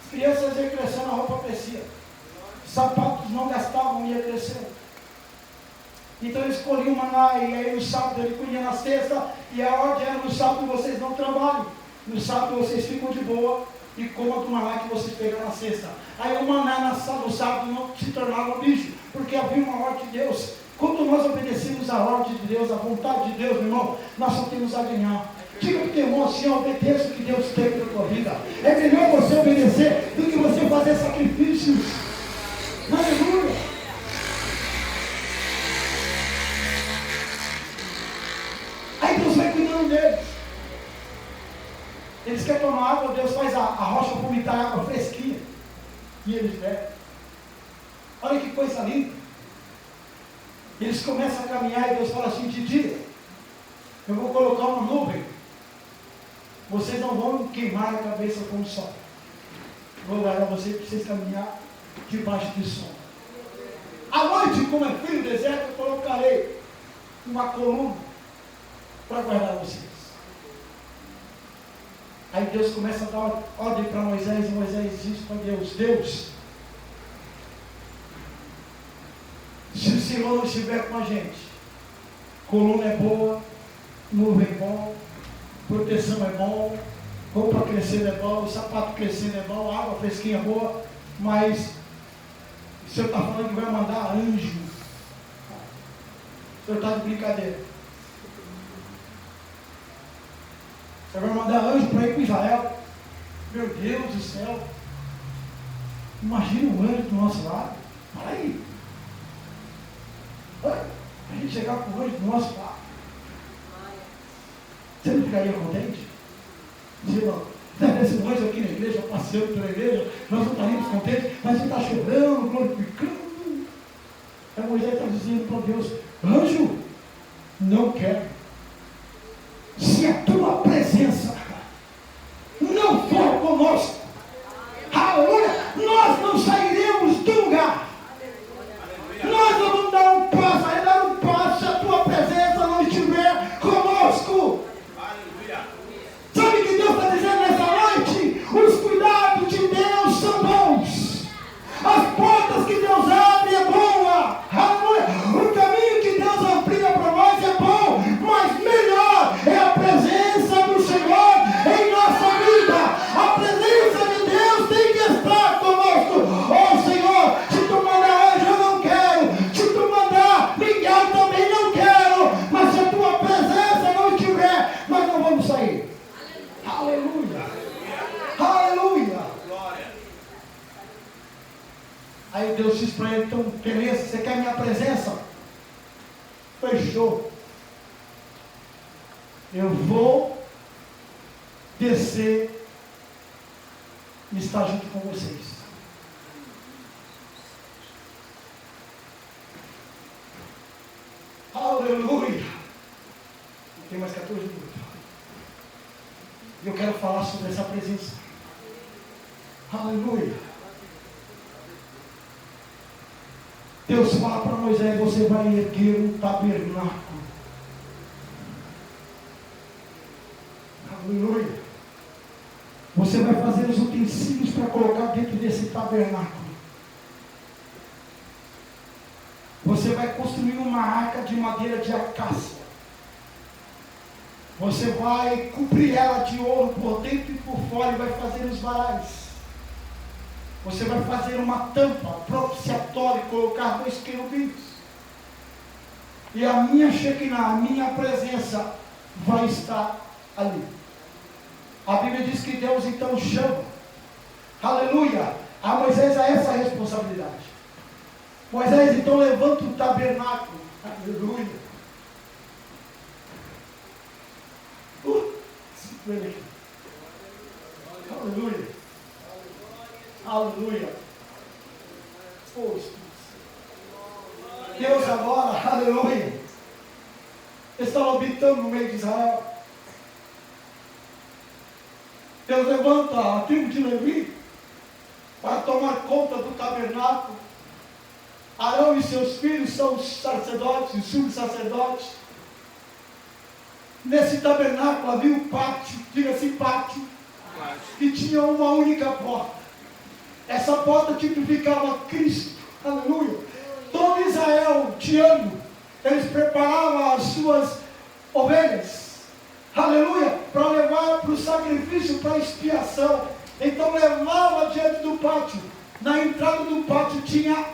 As crianças iam crescendo, a roupa crescia. Sapatos não gastavam, ia crescendo. Então eles colhiam maná, e aí no sábado ele colhia na sexta, e a ordem era: no sábado vocês não trabalhem, no sábado vocês ficam de boa e comam do maná que vocês pegaram na sexta. Aí o maná no sábado não se tornava bicho, porque havia uma ordem de Deus. Quando nós obedecemos a ordem de Deus, a vontade de Deus, meu irmão, nós só temos a ganhar. Diga para o teu irmão assim: obedeça o que Deus tem para a tua vida. É melhor você obedecer do que você fazer sacrifícios. Aleluia! Aí Deus vai cuidando deles. Eles querem tomar água, Deus faz a rocha vomitar água fresquinha. E eles bebem. Olha que coisa linda. Eles começam a caminhar e Deus fala assim: de dia eu vou colocar uma nuvem. Vocês não vão queimar a cabeça com o sol. Vou guardar vocês para vocês caminhar debaixo do sol. À noite, como é frio no deserto, eu colocarei uma coluna para guardar vocês. Aí Deus começa a dar ordem para Moisés, e Moisés diz para Deus: Deus, se o Senhor não estiver com a gente, coluna é boa, nuvem é bom, proteção é bom, roupa crescendo é bom, sapato crescendo é bom, água fresquinha é boa, mas o Senhor está falando que vai mandar anjo. O Senhor está de brincadeira. Você vai mandar anjo para ir para Israel. Meu Deus do céu. Imagina um anjo do nosso lado. Para aí. A gente chegar com o anjo do nosso lado. Você não ficaria contente? Você não, esse anjo aqui na igreja, passeando pela igreja, nós não estaríamos contentes, mas você está chorando, glorificando. Aí Moisés está dizendo para Deus: anjo, não quero. Se a tua presença não for conosco, Deus disse para ele, então beleza, você quer minha presença? Fechou. Eu vou descer e estar junto com vocês. Aleluia. Tem mais 14 minutos. E eu quero falar sobre essa presença. Aleluia. Deus fala para Moisés, você vai erguer um tabernáculo. Aleluia. Você vai fazer os utensílios para colocar dentro desse tabernáculo. Você vai construir uma arca de madeira de acácia. Você vai cobrir ela de ouro por dentro e por fora e vai fazer os varais. Você vai fazer uma tampa propiciatória e colocar 2 querubins. E a minha Shekinah, a minha presença vai estar ali. A Bíblia diz que Deus então chama, aleluia, a Moisés a essa responsabilidade. Moisés então levanta o tabernáculo, aleluia. Aleluia. Aleluia. Deus agora, aleluia, está habitando no meio de Israel. Deus levanta a tribo de Levi para tomar conta do tabernáculo. Arão e seus filhos são os sacerdotes, os subsacerdotes. Nesse tabernáculo havia um pátio, diga-se pátio, que tinha uma única porta. Essa porta tipificava Cristo, aleluia. Todo Israel, de ano, eles preparavam as suas ovelhas, aleluia, para levar para o sacrifício, para a expiação. Então levava diante do pátio. Na entrada do pátio tinha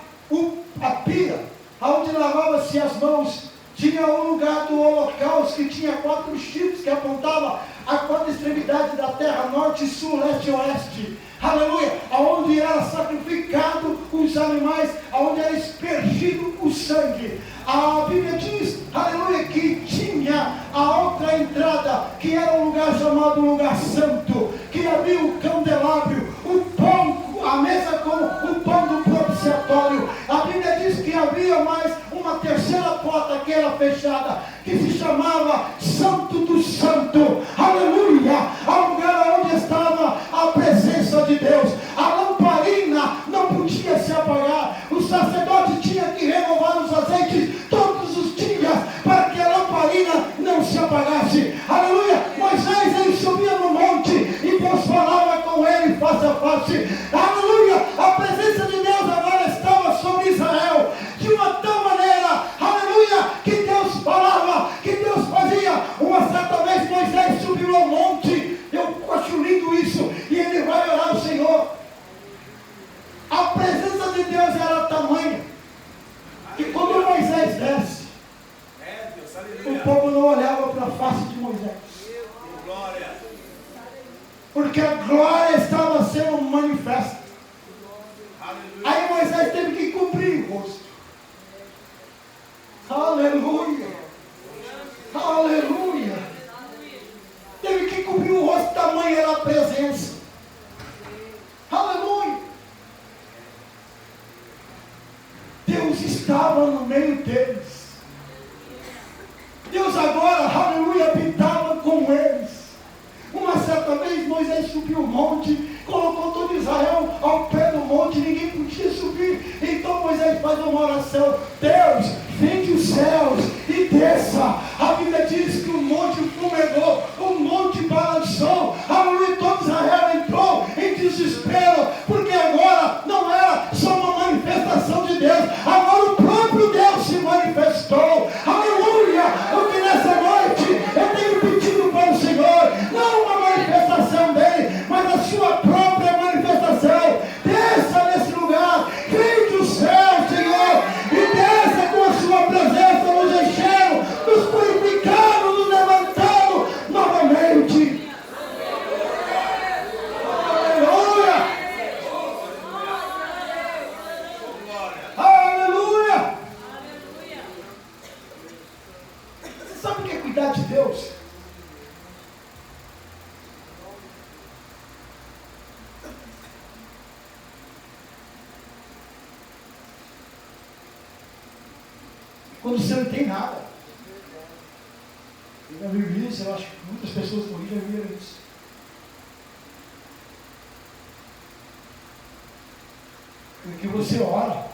a pia, onde lavava-se as mãos. Tinha um lugar do holocausto que tinha 4 chifres que apontava a 4 extremidades da terra, norte, sul, leste e oeste. Aleluia, aonde era sacrificado os animais, aonde era espergido o sangue. A Bíblia diz, aleluia, que tinha a outra entrada, que era um lugar chamado lugar santo, que havia o candelabro, o pão, a mesa com o pão do propiciatório. A Bíblia diz que havia mais uma terceira porta que era fechada, que se chamava Santo do Santo, aleluia, ao lugar onde estava a presença de Deus. A lamparina não podia se apagar, o sacerdote tinha que renovar os azeites todos os dias, para que a lamparina não se apagasse, aleluia. Moisés, ele subia no monte, e Deus falava com ele face a face, aleluia. A presença de Deus agora estava sobre Israel, de uma tal maneira, aleluia, que Deus falava, que Deus fazia. Uma certa vez Moisés subiu ao monte, eu acho lindo isso, e ele vai orar ao Senhor. A presença de Deus era tamanha, que quando Moisés desce, o povo não olhava para a face de Moisés, porque a glória estava sendo manifesta. Aí Moisés teve que cobrir o rosto. Aleluia. Aleluia. Teve que cobrir o rosto, tamanha era a presença. Aleluia. Deus estava no meio deles. Deus agora, aleluia, habitava com eles. Uma certa vez Moisés subiu o monte, colocou todo Israel ao pé do monte, ninguém podia subir. Então Moisés faz uma oração: Deus, fende os céus e desça. A Bíblia diz que o monte fumegou, o monte balançou, aleluia, todo Israel vontade de Deus. Quando você não tem nada. Eu já vi isso, eu acho que muitas pessoas por aí já viram isso. Porque você ora,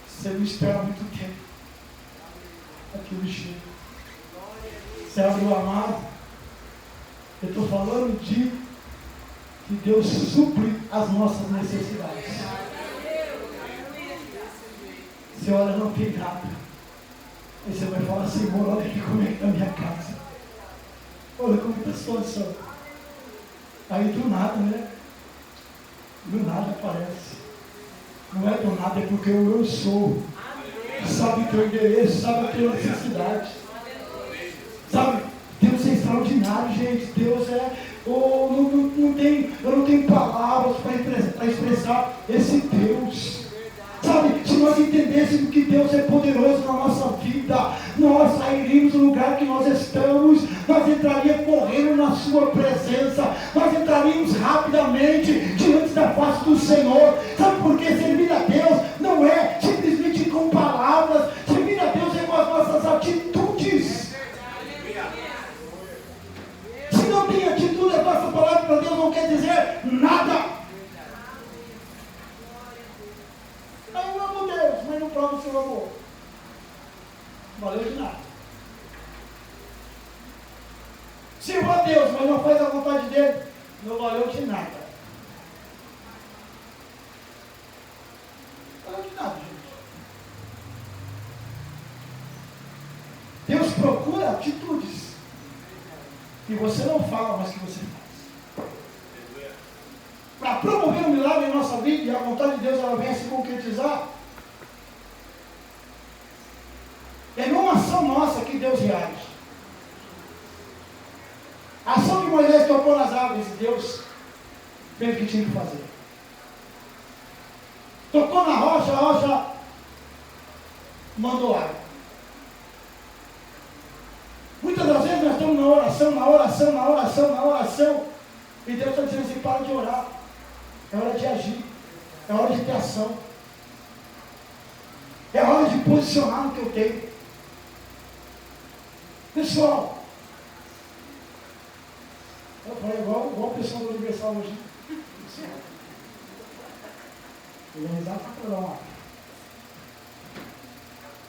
você não espera muito tempo. Aquilo chega. Você abre o armário. Eu estou falando de que Deus supre as nossas necessidades. Você olha, não tem nada. Aí você vai falar, Senhor, olha aqui como é que está a minha casa. Olha como está a situação. Aí do nada, né? Do nada aparece. Não é do nada, é porque eu sou. Sabe o teu endereço, sabe a tua necessidade. Sabe? Deus é extraordinário, gente. Deus é. Oh, eu não tenho palavras para expressar esse Deus. Sabe, se nós entendêssemos que Deus é poderoso na nossa vida, nós sairíamos do lugar que nós estamos, nós entraríamos correndo na sua presença, nós entraríamos rapidamente diante da face do Senhor. Sabe por quê? Servir a Deus não é simplesmente com palavras, servir a Deus é com as nossas atitudes. Se não tem atitude, a nossa palavra para Deus não quer dizer nada. Eu amo Deus, mas não provo o seu amor. Não valeu de nada. Sirva a Deus, mas não faz a vontade dele. Não valeu de nada. Não valeu de nada, gente. Deus procura atitudes que você não fala, mas que você faz. Para promover um milagre em nossa vida, e a vontade de Deus ela vem a se concretizar, é numa ação nossa que Deus reage. A ação que Moisés tocou nas árvores, Deus fez o que tinha que fazer. Tocou na rocha, a rocha mandou água. Muitas das vezes nós estamos na oração, e Deus está dizendo assim, para de orar. É hora de agir. É hora de ter ação. É hora de posicionar no que eu tenho. Pessoal, eu falei igual a pessoa do Universal hoje. Eu vou rezar para falar.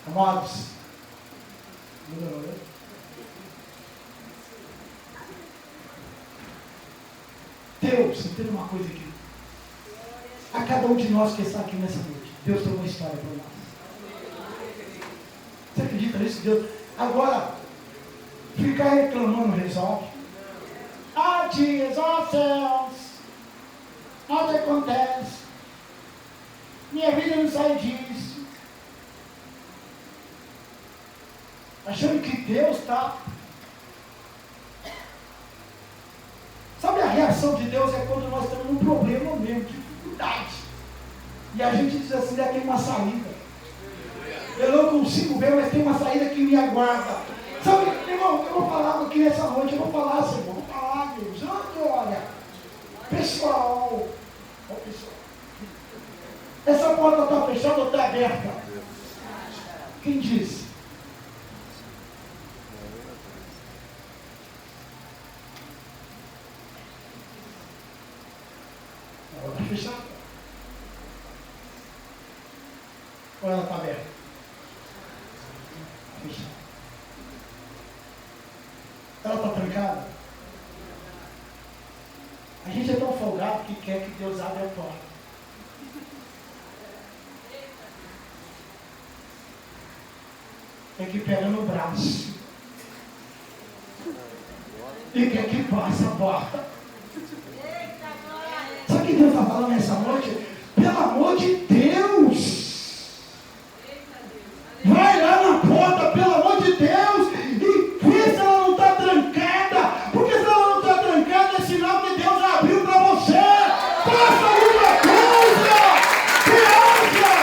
Amados, Deus, entenda uma coisa aqui. A cada um de nós que está aqui nessa noite, Deus tem uma história para nós. Você acredita nisso, Deus? Agora, ficar reclamando resolve. Ah, dias, ó céus, nada acontece. Minha vida não sai disso. Achando que Deus está. Sabe, a reação de Deus é quando nós temos um problema mesmo, dificuldade. E a gente diz assim, tem uma saída. Eu não consigo ver, mas tem uma saída que me aguarda. Sabe, irmão, eu vou falar aqui nessa noite, eu vou falar, Senhor, vou falar, Deus. Olha, pessoal, essa porta está fechada ou está aberta? Quem disse? Ela está fechada. Ou ela está aberta? Fechada. Ela está trancada? A gente é tão folgado que quer que Deus abra a porta. É que pega no braço. E quer que passe a porta. Sabe o que Deus está falando nessa noite? Pelo amor de Deus! Vai lá na porta, pelo amor de Deus, e vê se ela não está trancada. Porque se ela não está trancada, é sinal que Deus abriu para você. Faça alguma coisa! Que haja!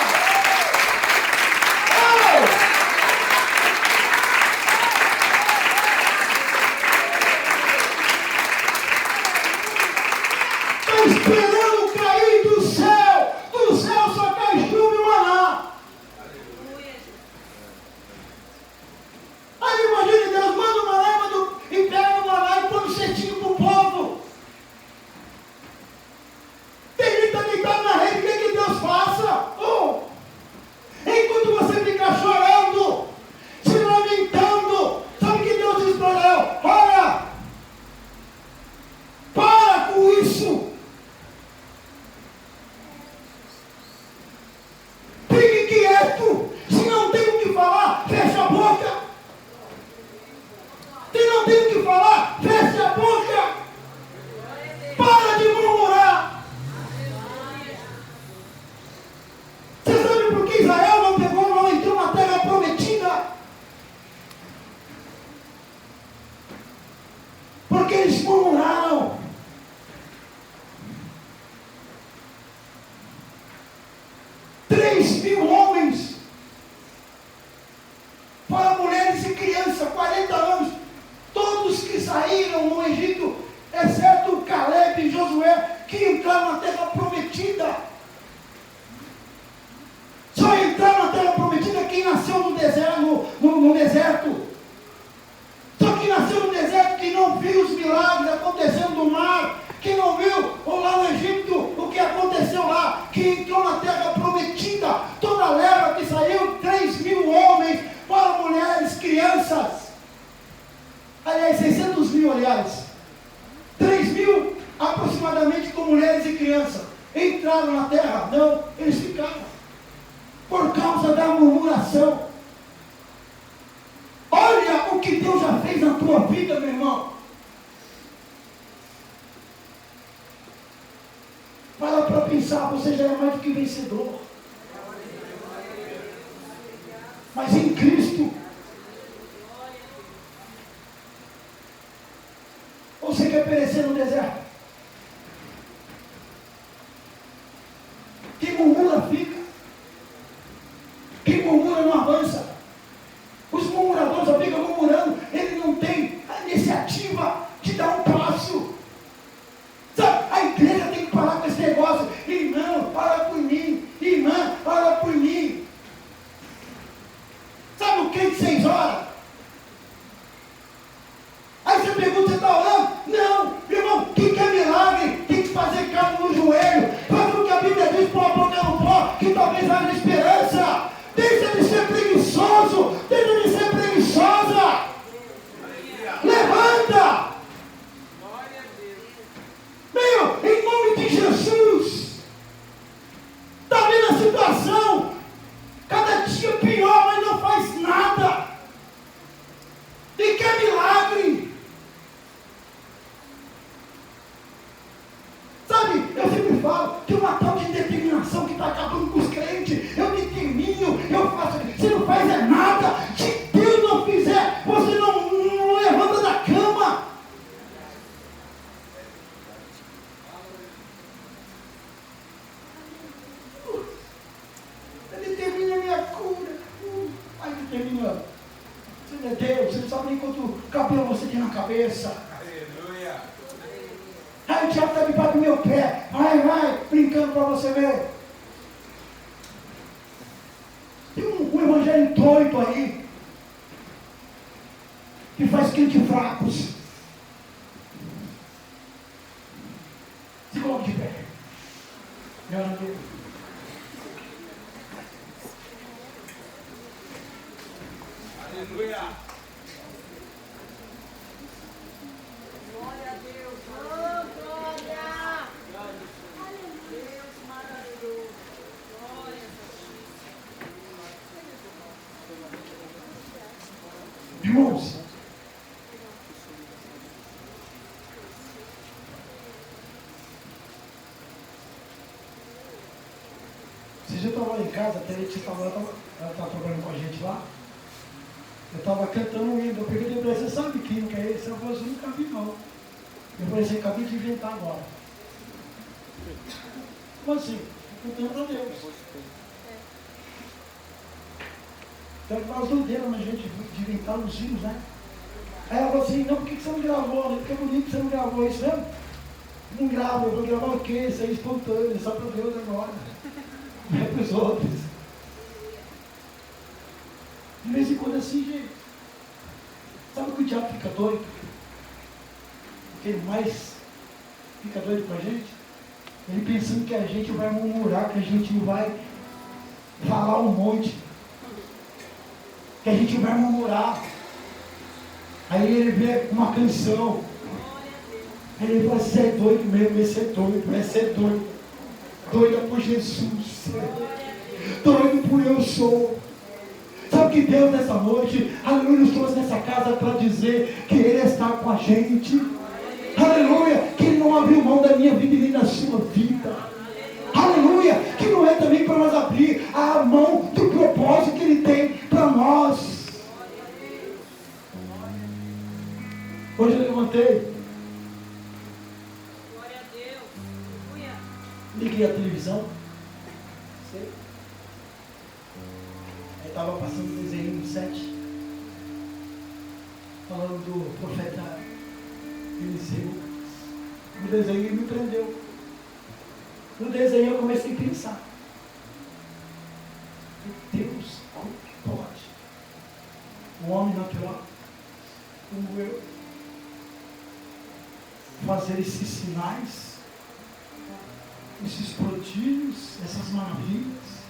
saíram no Egito, exceto Caleb e Josué, que entraram na terra prometida. Só entraram na terra prometida quem nasceu no deserto, no deserto. Só quem nasceu no deserto, que não viu os milagres acontecendo no mar, que não viu lá no Egito o que aconteceu lá, que entrou na terra prometida, toda a leva que saiu, 3.000 homens, para mulheres, crianças. Aliás, 600.000, aliás. 3.000 aproximadamente com mulheres e crianças. Entraram na terra? Não, eles ficaram. Por causa da murmuração. Olha o que Deus já fez na tua vida, meu irmão. Para pensar, você já é mais do que vencedor. Mas em Cristo. Ou você quer perecer no deserto? Quem murmura fica. Quem murmura não avança. Os murmuradores só ficam murmurando. Ele não tem a iniciativa de dar um passo. Sabe, a igreja tem que parar com esse negócio. Irmão, para por mim. Irmã, para por mim. Sabe o que de 6 horas? Aí você pergunta, você está orando? Não, irmão, quem quer milagre tem que fazer carne no joelho. Faz o que a Bíblia diz, pó, botar no pó, que talvez haja esperança. Deixa de ser preguiçoso, deixa de ser preguiçosa. Levanta. Meu, em nome de Jesus. Está vendo a situação? Cada dia pior, mas não faz nada. E quer milagre. Sabe, eu sempre falo, tem uma tal de determinação que está acabando com os crentes. Eu determino, eu faço. Você não faz é nada. Se Deus não fizer, você não levanta da cama. Determina a minha cura. Ai, determina. Você é Deus, você não sabe nem quanto cabelo você tem na cabeça. Aleluia. Aí o diabo está debaixo do meu pé. Vai, brincando para você ver. Tem um evangelho doido aí, que faz crente fracos. Se coloque de pé. Meu amigo. Aleluia. Glória a Deus. Oh, glória. Deus maravilhoso. Glória a Deus. Irmãos, vocês já estavam lá em casa, até a gente estava lá, ela estava trabalhando com a gente lá. Eu estava cantando um hino, eu perguntei para ela, você sabe que hino que é esse? Ela falou assim, nunca vi não. Eu falei assim, acabei de inventar agora. Como assim? Cantando para Deus. Então nós doideiras na gente de inventar os hinos, né? Aí ela falou assim, não, por que você não gravou? Porque é bonito que você não gravou isso mesmo? Não grava, eu vou gravar o quê? Isso aí é espontâneo, só para Deus agora. Não é para os outros. De vez em quando é assim, gente. Sabe que o diabo fica doido? O que mais fica doido com a gente? Ele pensando que a gente vai murmurar, que a gente vai falar um monte. Que a gente vai murmurar. Aí ele vê uma canção. Aí ele fala, você é doido mesmo, esse é doido, esse é doido. Doida por Jesus. Doido por eu sou. Sabe que Deus nessa noite, aleluia, nos trouxe nessa casa para dizer que Ele está com a gente. Aleluia, que Ele não abriu mão da minha vida e nem da sua vida. Aleluia, que não é também para nós abrir a mão do propósito que Ele tem para nós. Hoje eu levantei. Glória a Deus. Aleluia. Liguei a televisão. Aí estava passando um desenho no 7. Falando do profeta Eliseu. No desenho ele me prendeu. No desenho eu comecei a pensar. Deus, como que pode? Um homem natural, como eu, fazer esses sinais, esses prodígios, essas maravilhas,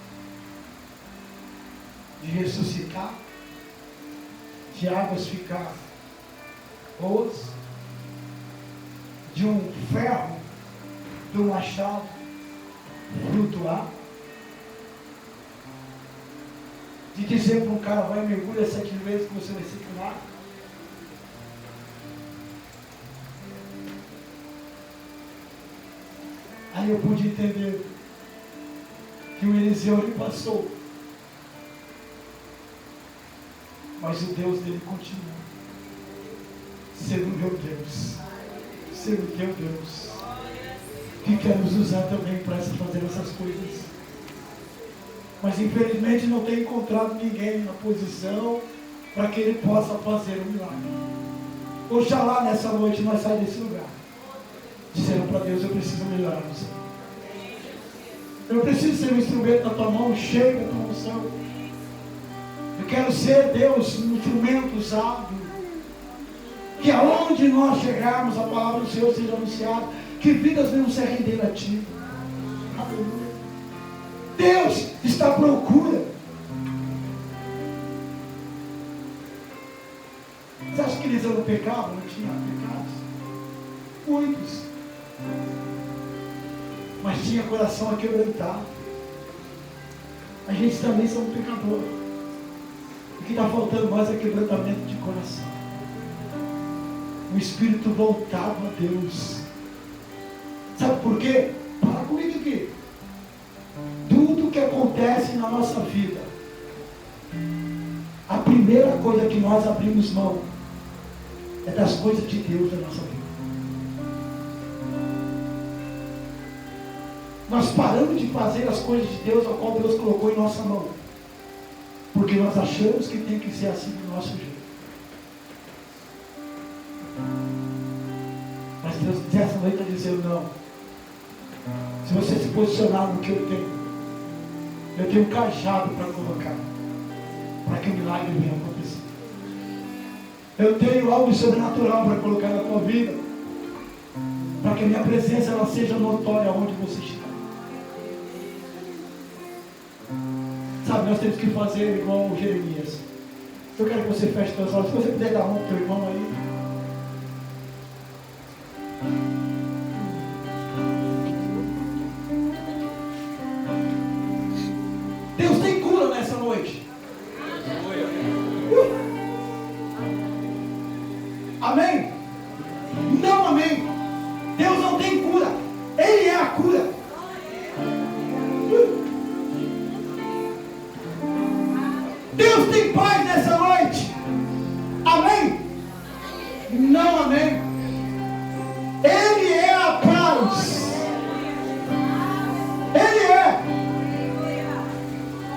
de ressuscitar, de águas ficar boas, de um ferro, do machado flutuar, de dizer para um cara, vai mergulha 7 vezes que você vai ser curado. Aí eu pude entender que o Eliseu ele passou, mas o Deus dele continua sendo o meu Deus, sendo o teu Deus, que quer nos usar também para fazer essas coisas. Mas infelizmente não tem encontrado ninguém na posição para que ele possa fazer um milagre. Oxalá nessa noite nós saímos desse lugar dizendo para Deus, eu preciso melhorar no Senhor. Eu preciso ser um instrumento na tua mão, cheio da tua unção. Eu quero ser, Deus, um instrumento usado. Que aonde nós chegarmos, a palavra do Senhor seja anunciada. Que vidas venham se render a ti. Aleluia. Deus está à procura. Você acha que eles não pecavam? Não tinha pecados? Muitos. Mas tinha coração aquebrantado. A gente também somos pecadores. O que está faltando mais é quebrantamento de coração. O espírito voltado a Deus. Sabe por quê? Para comigo aqui. Tudo que acontece na nossa vida, a primeira coisa que nós abrimos mão é das coisas de Deus da nossa vida. Nós paramos de fazer as coisas de Deus, a qual Deus colocou em nossa mão, porque nós achamos que tem que ser assim do nosso jeito. Mas Deus dessa noite está dizendo, não. Se você se posicionar no que eu tenho cajado para colocar, para que o milagre venha acontecer. Eu tenho algo sobrenatural para colocar na tua vida, para que a minha presença ela seja notória onde você está. Sabe, nós temos que fazer igual o Jeremias. Eu quero que você feche suas olhos. Se você puder dar a mão para o teu irmão aí. Deus tem cura nessa noite. Amém? Não amém. Deus não tem cura. Ele é a cura. Deus tem paz nessa noite. Amém? Não amém. Ele é a paz. Ele é.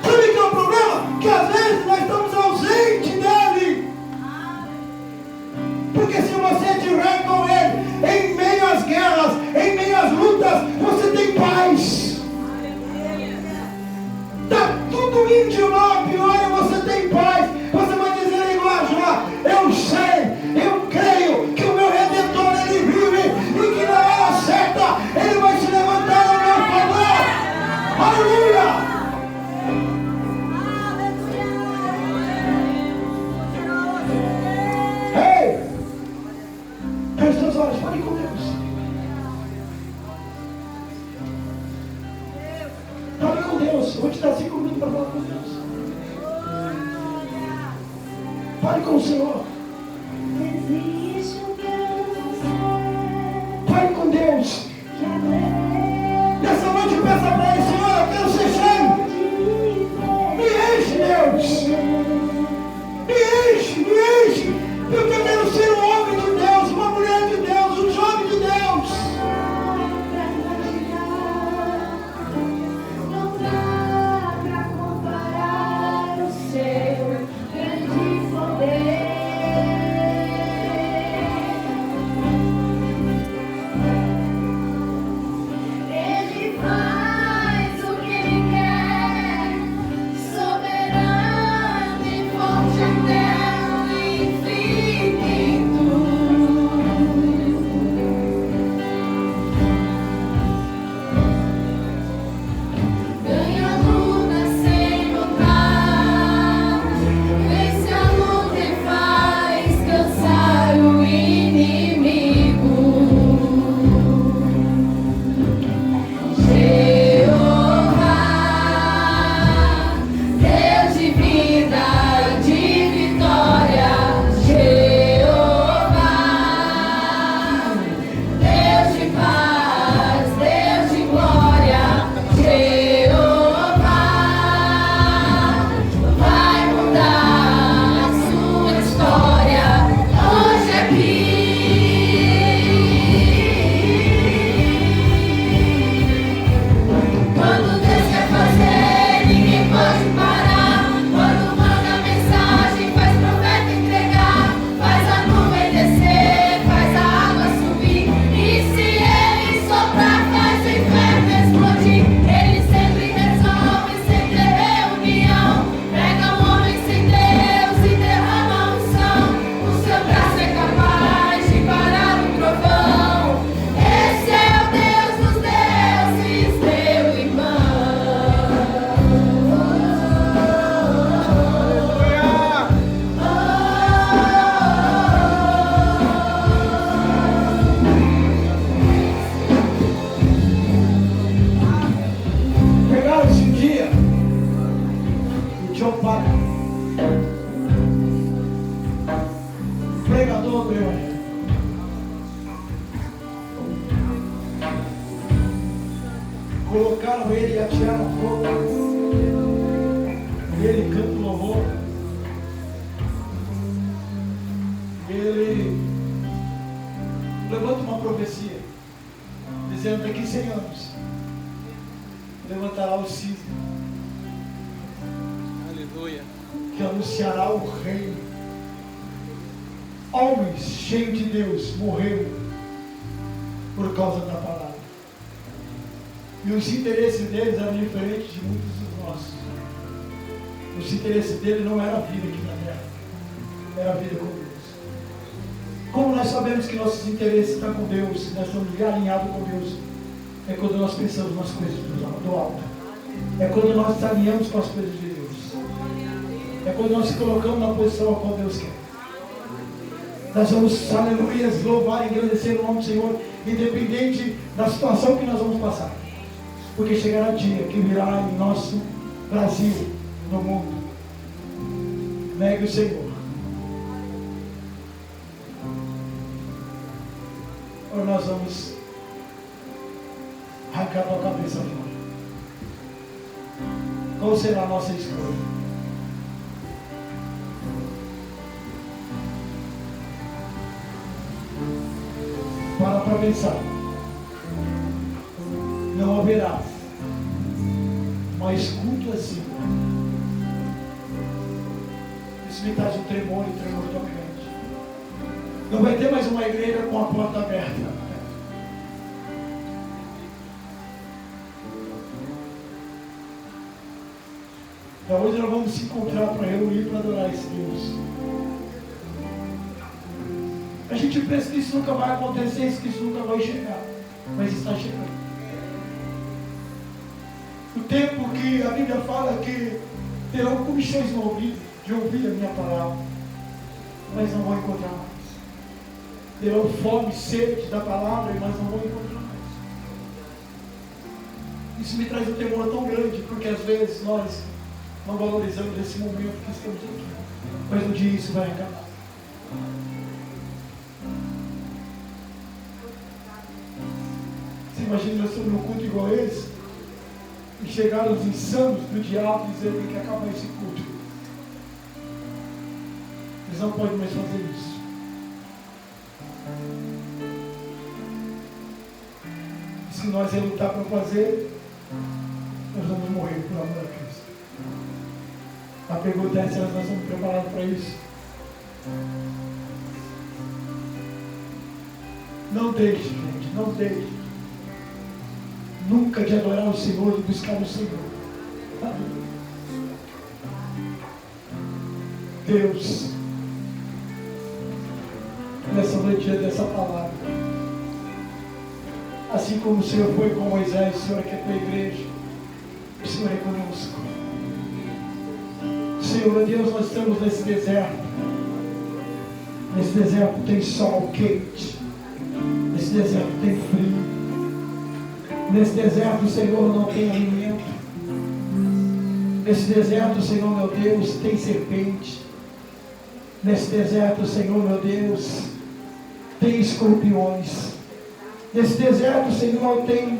Sabe que é o problema? Que às vezes nós estamos ausentes dele. Porque se você estiver com ele, em meio às guerras, em meio às lutas, você tem paz. Está tudo indo de mal a pior e você tem paz. Você vai dizer igual a Jó, eu sei, eu creio que o meu Redentor ele vive e que na hora certa ele vai se levantar ao meu favor. Aleluia! Ei! Feche seus olhos, fale com Deus. Fale com Deus. Eu vou te dar 5 minutos para falar com Deus. Fale com o Senhor. Fale com Deus. Nessa noite peça para ele, Senhor, eu quero ser cheio. Me enche, Deus. Me enche, me enche. Eu quero ser um homem de Deus, uma mulher de Deus, um jovem de Deus. Não dá pra comparar o seu grande poder. pregador do Evangelho. Colocaram ele e atiraram fogo. E ele canta o louvor. Ele levanta uma profecia, dizendo: daqui 100 anos levantará o cisne, Aleluia. que anunciará o reino. Homens cheios de Deus morreram por causa da palavra. E os interesses deles eram diferentes de muitos dos nossos. Os interesses deles não era a vida aqui na terra, era a vida com Deus. Como nós sabemos que nossos interesses estão com Deus, nós estamos alinhados com Deus, é quando nós pensamos nas coisas do alto. É quando nós nos alinhamos com as coisas de Deus. É quando nós nos colocamos na posição a qual Deus quer. Nós vamos, aleluia, louvar e agradecer o nome do Senhor, independente da situação que nós vamos passar. Porque chegará o dia que virá em nosso Brasil, no mundo, negue o Senhor. Ou nós vamos arrancar a tua cabeça fora. Qual será a nossa escolha? Para pensar. Não haverá mais culto assim. Isso me traz um tremor tão grande. Não vai ter mais uma igreja com a porta aberta. Então hoje nós vamos se encontrar para reunir, para adorar esse Deus. A gente pensa que isso nunca vai acontecer, que isso nunca vai chegar. Mas está chegando. O tempo que a Bíblia fala que terão comichões no ouvido de ouvir a minha palavra, mas não vão encontrar mais. Terão fome, sede da palavra, mas não vão encontrar mais. Isso me traz um temor tão grande, porque às vezes nós não valorizamos esse momento que estamos aqui. Mas um dia isso vai acabar. Você imagina nós estamos num culto igual esse, e chegaram os insanos do diabo dizendo que tem que acabar esse culto. Eles não podem mais fazer isso. E se nós lutar para fazer, nós vamos morrer por amor a Cristo. A pergunta é se nós estamos preparados para isso. Não deixe, gente, não deixe nunca de adorar o Senhor, de buscar o Senhor. Deus, nessa noite dessa palavra, assim como o Senhor foi com Moisés, o Senhor é que é com a igreja, o Senhor é conosco. Senhor Deus, nós estamos nesse deserto. Nesse deserto tem sol quente, nesse deserto tem frio. Nesse deserto, Senhor, não tem alimento. Nesse deserto, Senhor, meu Deus, tem serpente. Nesse deserto, Senhor, meu Deus, tem escorpiões. Nesse deserto, Senhor, tem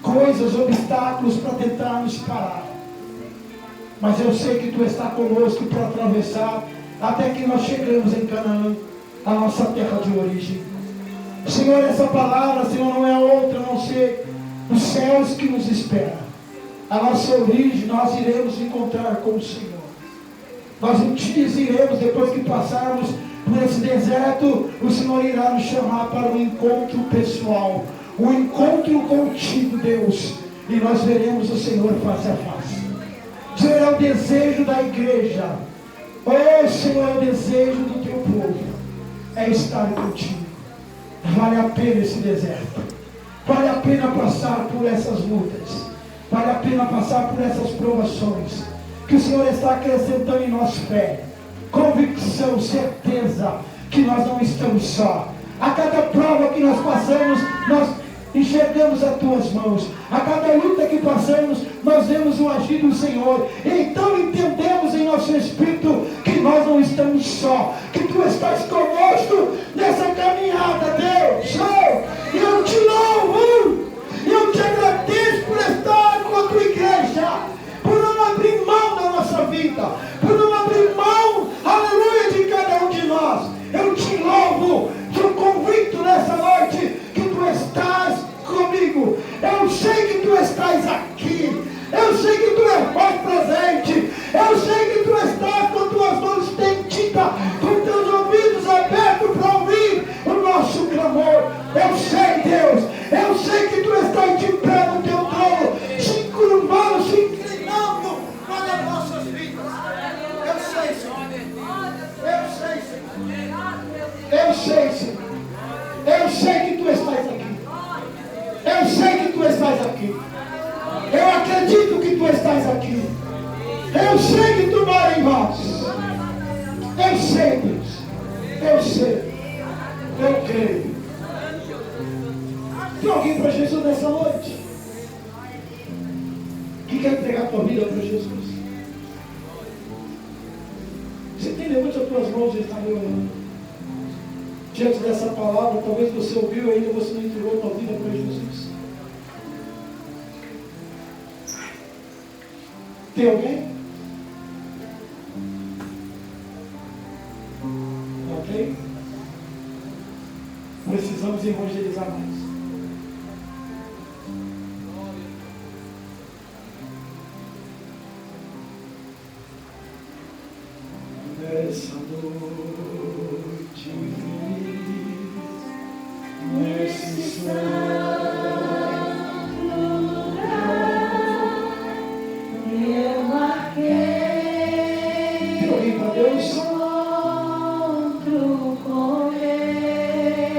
coisas, obstáculos para tentar nos parar. Mas eu sei que Tu está conosco para atravessar até que nós chegamos em Canaã, a nossa terra de origem. Senhor, essa palavra, Senhor, não é outra a não ser os céus que nos esperam. A nossa origem, nós iremos encontrar com o Senhor. Nós iremos, depois que passarmos por esse deserto, o Senhor irá nos chamar para um encontro pessoal, um encontro contigo, Deus, e nós veremos o Senhor face a face. Senhor, é o desejo da igreja, oh Senhor, é o desejo do Teu povo, é estar contigo. Vale a pena esse deserto, vale a pena passar por essas lutas, vale a pena passar por essas provações, que o Senhor está acrescentando em nossa fé, convicção, certeza, que nós não estamos só. A cada prova que nós passamos, nós enxergamos as Tuas mãos. A cada luta que passamos, nós vemos o agir do Senhor. Então entendemos em nosso espírito que nós não estamos só, que Tu estás conosco nessa caminhada, Deus. Oh, eu Te louvo, eu Te agradeço por estar com a Tua igreja, por não abrir mão da nossa vida, por não abrir mão, aleluia, de cada um de nós. Eu Te louvo, sou convicto nessa noite que Tu estás comigo. Eu sei que Tu estás aqui. Eu sei que Tu és presente. Eu sei que Tu estás com Tuas mãos estendidas, com Teus ouvidos abertos para ouvir o nosso clamor. Eu sei, Deus. Eu sei que Tu estás de pé no Teu trono, se curvando, se inclinando para as nossas vidas. Eu sei, Senhor. Eu sei, Senhor. Eu sei, Senhor. Eu sei que Tu estás aqui. Eu sei que Tu estás aqui. Eu acredito que Tu estás aqui. Eu sei que Tu mora em nós. Eu sei, Deus. Eu sei. Eu creio. Tem alguém para Jesus nessa noite? Que quer entregar a tua vida para Jesus? Você tem, levante as tuas mãos e está orando. Diante dessa palavra, talvez você ouviu e ainda você não entregou a tua vida para Jesus. Tem alguém? Ok? Precisamos evangelizar mais. Nessa noite feliz, nesse santo lugar, Eu marquei tem alguém para Deus? encontro com Ele.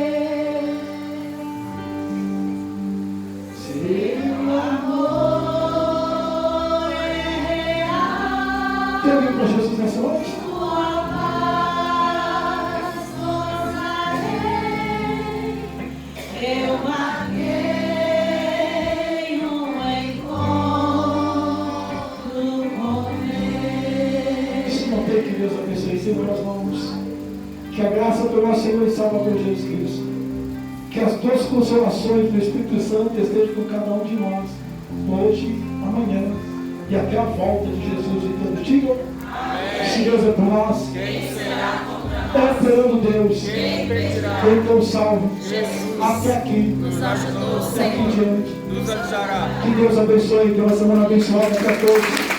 Seu amor é real. Tem alguém para Jesus nessa noite? Sua paz gozarei. Eu marquei encontro com Ele. Se não tem, que Deus abençoe. Senhor, nós vamos. Que a graça do nosso Senhor e Salvador Jesus Cristo, que as duas consolações do Espírito Santo estejam com cada um de nós, hoje, amanhã e até a volta de Jesus. Então, digam: se Deus é por nós, Quem será contra nós? é perante Deus, Quem impedirá? quem nos salva, Jesus até aqui, nos ajudou, até aqui Senhor. diante. Nos avisará. Que Deus abençoe, tenha uma semana abençoada para todos.